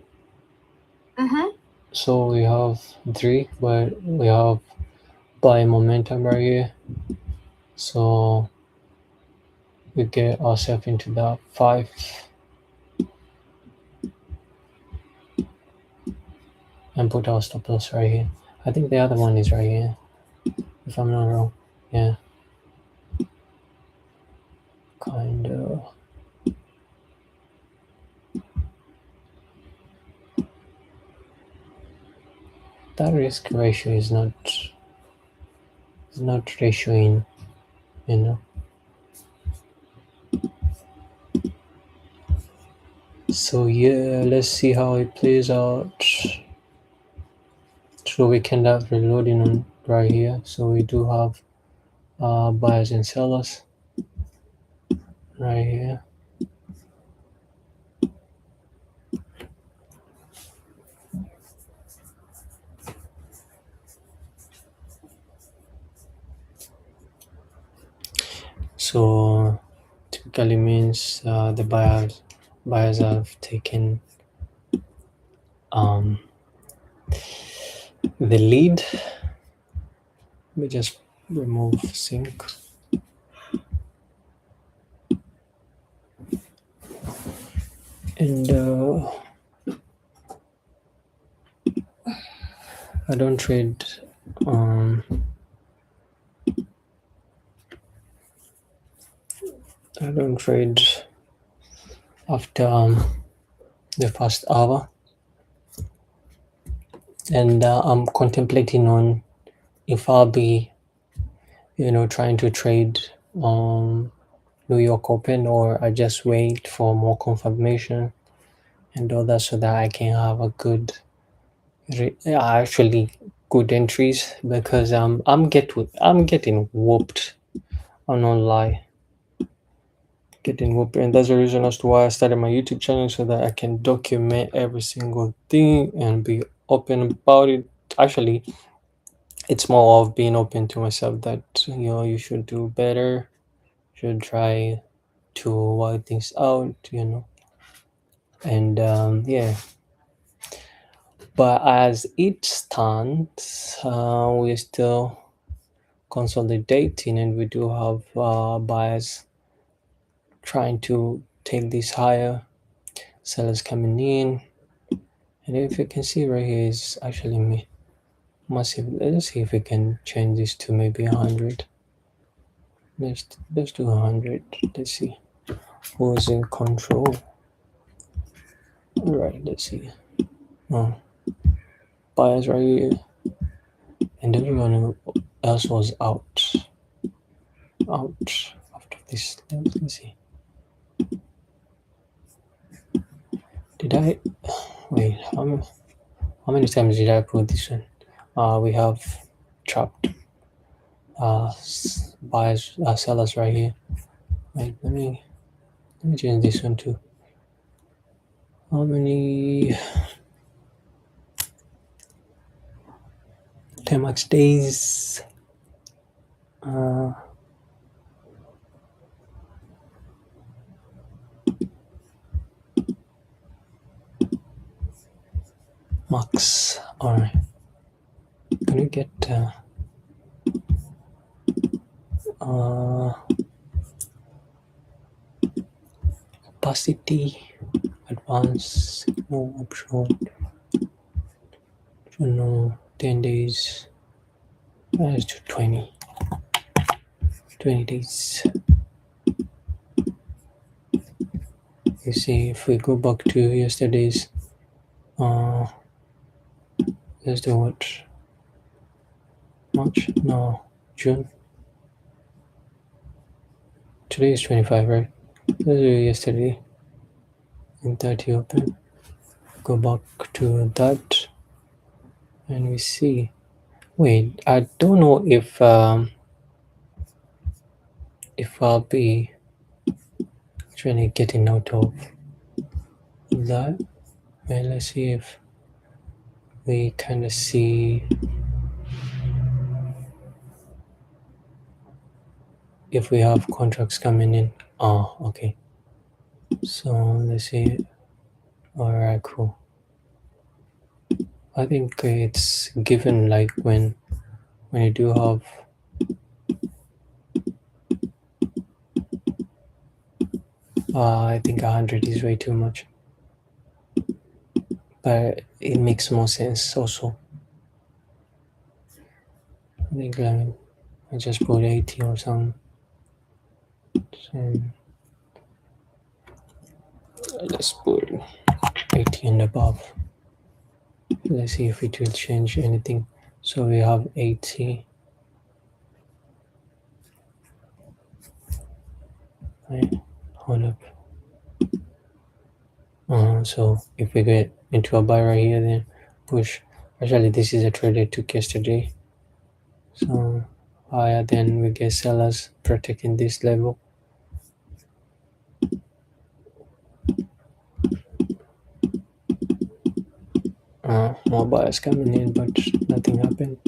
So we have 3, but we have buy momentum right here, so we get ourselves into that 5. And put our stop loss right here. I think the other one is right here, if I'm not wrong. Yeah, kind of. That risk ratio is not ratioing, you know. So yeah, let's see how it plays out. So we can have reloading on right here. So we do have buyers and sellers right here. So typically means the buyers have taken the lead. Let me just remove sync. And I don't trade after the first hour, and I'm contemplating on if I'll be trying to trade New York Open, or I just wait for more confirmation and all that, so that I can have a good actually good entries, because I'm getting whooped. I'll not lie, getting whooped, and that's the reason as to why I started my YouTube channel, so that I can document every single thing and be open about it. Actually, it's more of being open to myself that you should do better, should try to work things out, and yeah. But as it stands, we're still consolidating, and we do have buyers trying to take this higher, sellers coming in, and if you can see right here is actually massive. Let's see if we can change this to maybe 100. Let's do 100. Let's see who's in control. All right, let's see. Buyers right here, and everyone else was out after this. Let's see. Did I wait? How many times did I put this one? We have trapped buyers, sellers right here. Wait, let me change this one too. How many 10 max days? Max. All right. Can we get opacity, advanced, no option, no. 10 days minus to 20 days. You see, if we go back to yesterday's let's do what, March, no, June, today is 25, right? Let's do yesterday in 30 open, go back to that, and we see, wait, I don't know if I'll be actually getting out of that. Well, let's see if we kind of see if we have contracts coming in. Oh, okay, so let's see. All right, cool. I think it's given, like when you do have I think 100 is way too much, but it makes more sense also. I think I just put 80 or something. So let's put 80 and above. Let's see if it will change anything. So we have 80. Right, hold up. So if we get into a buy right here, then push. Actually, this is a trade I took yesterday. So higher, then we get sellers protecting this level. More buyers coming in, but nothing happened.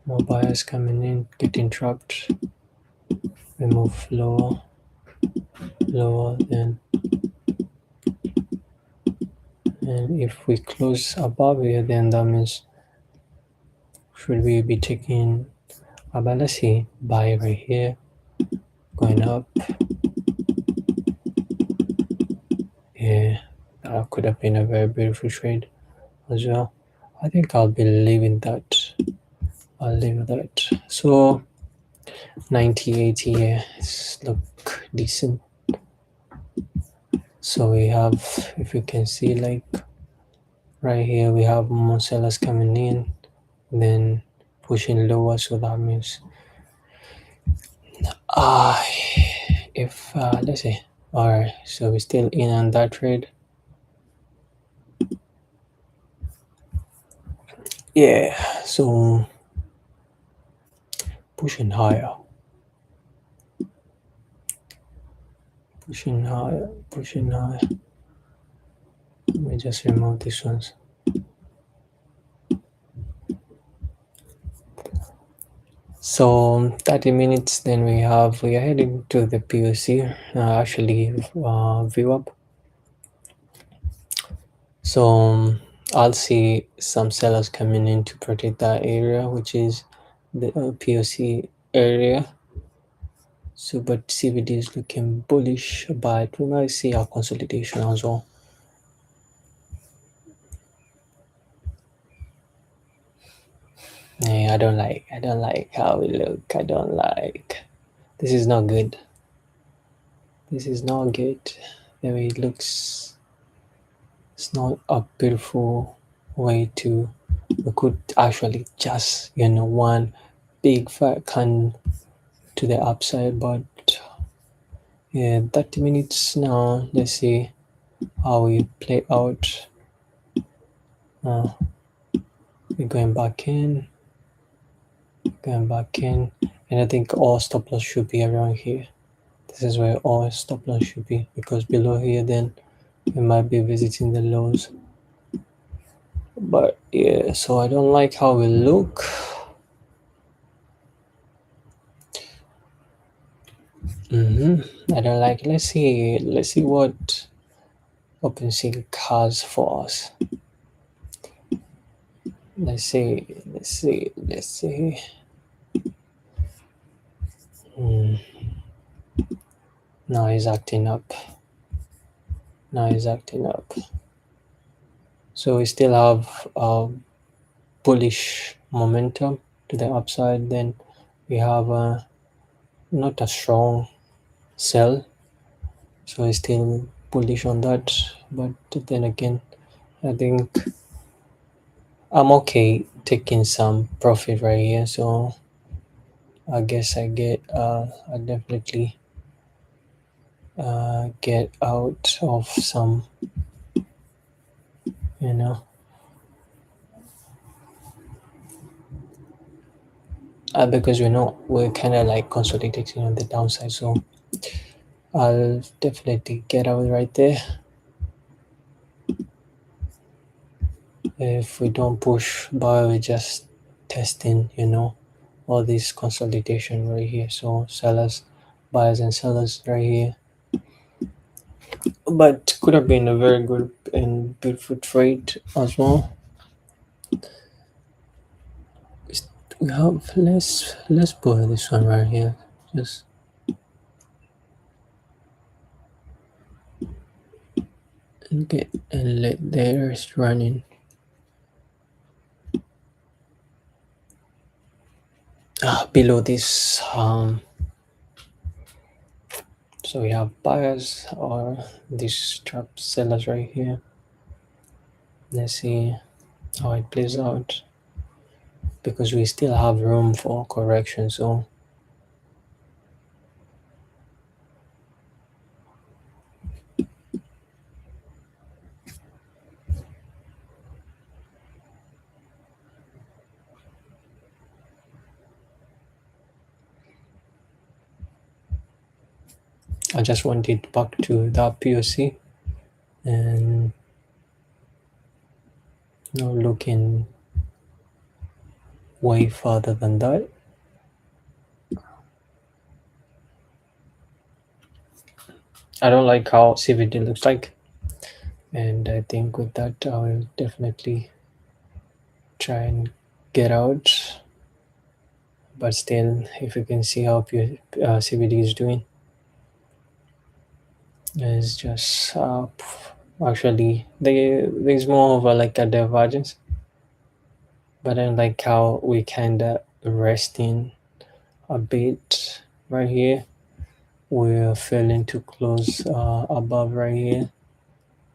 More buyers coming in, getting trapped. We move lower, then, and if we close above here, then that means should we be taking a balance buy right here, going up. Yeah, that could have been a very beautiful trade as well. I think I'll be leaving that. I'll leave that. So 90, 80, yeah, it's look decent. So we have, if you can see, like right here, we have more sellers coming in, then pushing lower. So that means if let's see, all right, so we're still in on that trade. Yeah, so pushing higher, pushing higher. Let me just remove these ones. So 30 minutes, then we are heading to the POC, actually VWAP. So I'll see some sellers coming in to protect that area, which is the POC area. So but CVD is looking bullish, but we might see a consolidation as well. Yeah, I don't like how we look. I don't like. This is not good. This is not good. The way it looks, it's not a beautiful way to. We could actually just one big fat can to the upside, but yeah, 30 minutes now. Let's see how we play out. We're going back in, and I think all stop loss should be around here. This is where all stop loss should be, because below here then we might be visiting the lows. But yeah, so I don't like how we look. I don't like. Let's see what OpenSea has for us. Let's see. Now he's acting up. So we still have bullish momentum to the upside. Then we have not a strong sell, so it's still bullish on that. But then again, I think I'm okay taking some profit right here. So I guess I definitely get out of some, you know, because we're kind of like consolidating on the downside. So I'll definitely get out right there. If we don't push buy, we're just testing, all this consolidation right here. So sellers, buyers and sellers right here. But could have been a very good and beautiful trade as well. We have let's put this one right here. Just get and let theirs running. Below this so we have buyers or these trap sellers right here. Let's see how it plays out, because we still have room for correction. So I just want it back to that POC and looking way further than that. I don't like how CVD looks like, and I think with that I will definitely try and get out. But still, if you can see how CVD is doing, it's just actually there's more of like a divergence, but I like how we kind of resting a bit right here. We're failing to close above right here,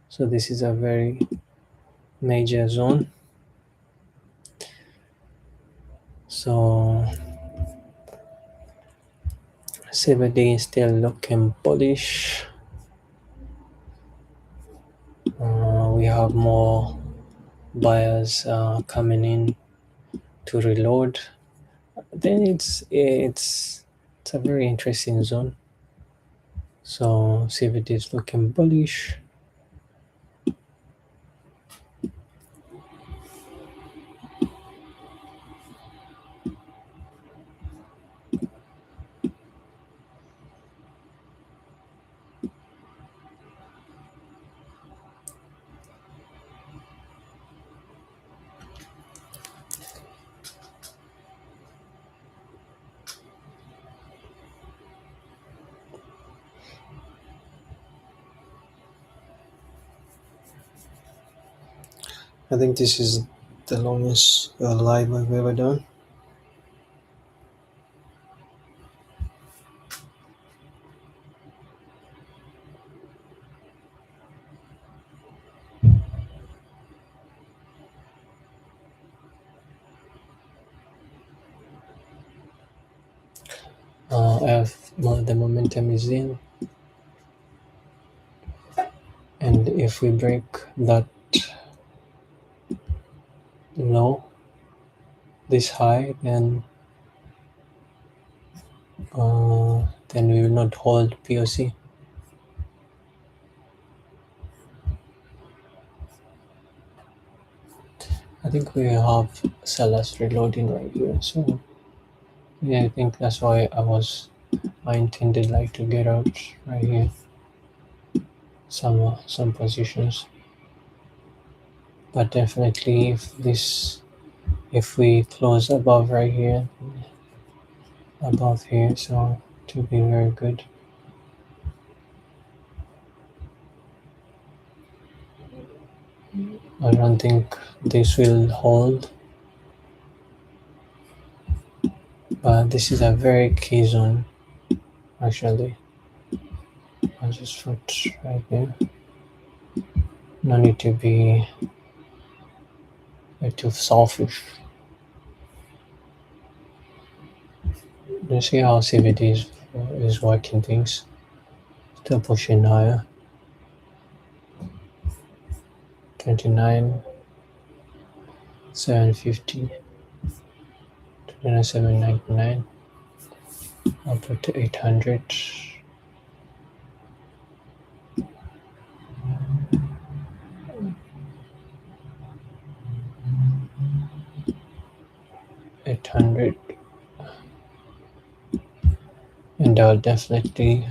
so this is a very major zone. So CVD is still looking bullish. We have more buyers coming in to reload. Then it's a very interesting zone. So CVD is looking bullish. I think this is the longest live I've ever done. The momentum is in, and if we break that low, this high, then we will not hold POC. I think we have sellers reloading right here. So yeah, I think that's why I intended like to get out right here. Some positions, but definitely if we close above right here, above here, so it will be very good. I don't think this will hold, but this is a very key zone actually. I'll just put right here. No need to be too selfish. You see how CVD is working things. Still pushing higher. 29, 750, 799. I'll put to 800. 800, and I'll definitely,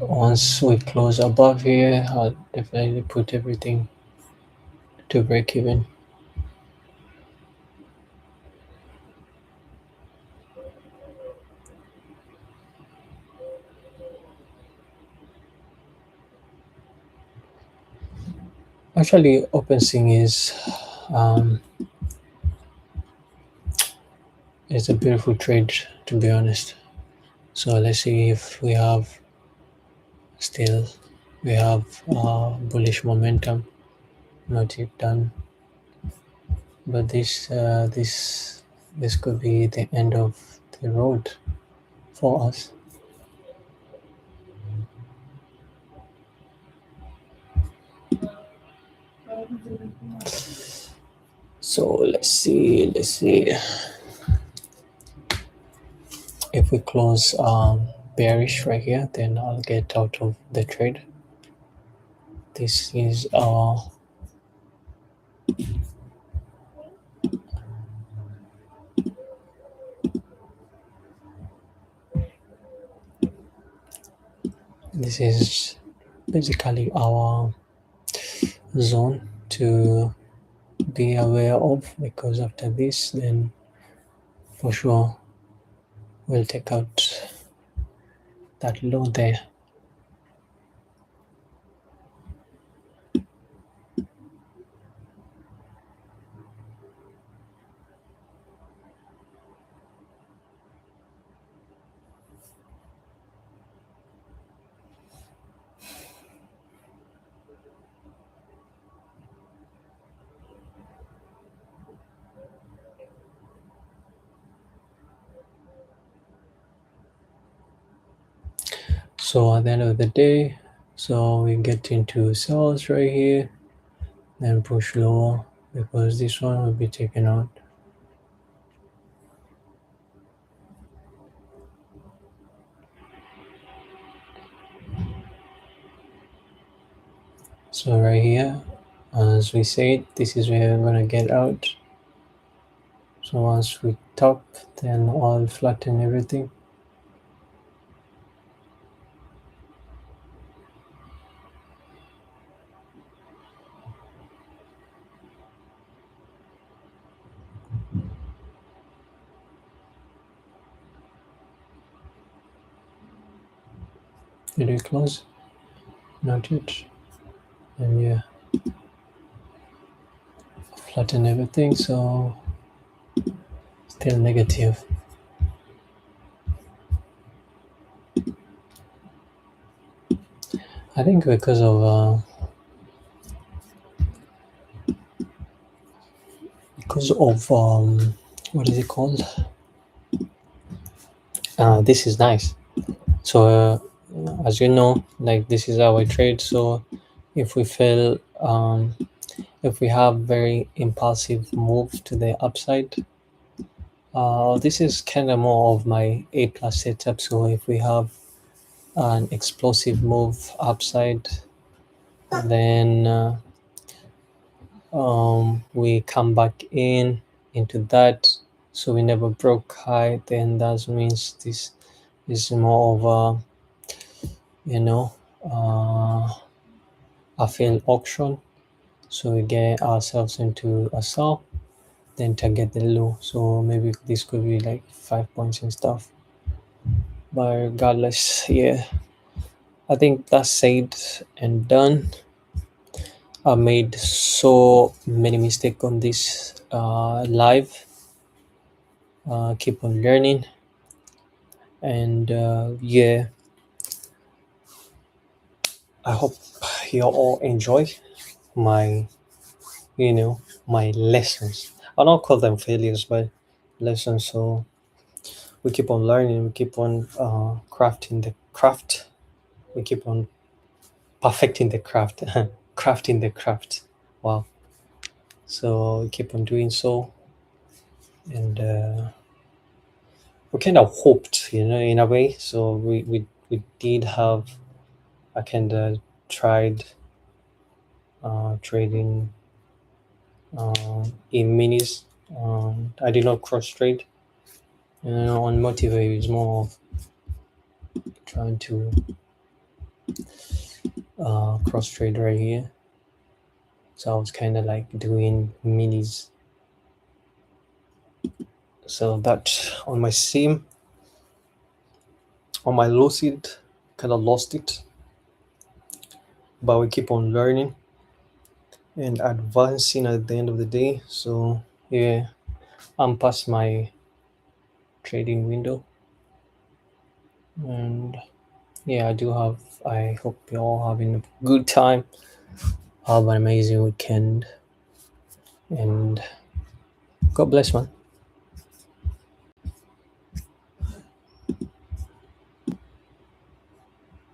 once we close above here, I'll definitely put everything to break even. Actually, OpenSync is a beautiful trade, to be honest. So let's see if we have still bullish momentum. Not yet done, but this could be the end of the road for us. So let's see if we close bearish right here, then I'll get out of the trade. This is this is basically our zone to be aware of, because after this, then for sure we'll take out that low there. So at the end of the day, so we get into sells right here, then push lower, because this one will be taken out. So right here, as we said, this is where we're gonna get out. So once we top, then I'll flatten everything. Did we close? Not yet. And yeah, flatten everything, so still negative. I think because of what is it called? This is nice. So as you know, like, this is our trade. So if we fail, if we have very impulsive move to the upside, this is kind of more of my A plus setup. So if we have an explosive move upside, then we come back into that, so we never broke high, then that means this is more of a failed auction. So we get ourselves into a sell, then target the low. So maybe this could be like 5 points and stuff, but regardless, yeah, I think that's said and done. I made so many mistakes on this live. keep on learning, and yeah, I hope you all enjoy my, my lessons. I don't call them failures, but lessons. So we keep on learning, we keep on crafting the craft, we keep on perfecting the craft, crafting the craft. Wow. So we keep on doing so, and we kind of hoped, in a way. So we did have, I kind of tried trading in minis. I did not cross trade. On MotiveWave is more of trying to cross trade right here. So I was kind of like doing minis. So that on my sim, on my Lucid, kind of lost it. But we keep on learning and advancing at the end of the day. So yeah, I'm past my trading window, and yeah, I hope you're all having a good time. Have an amazing weekend, and God bless, man.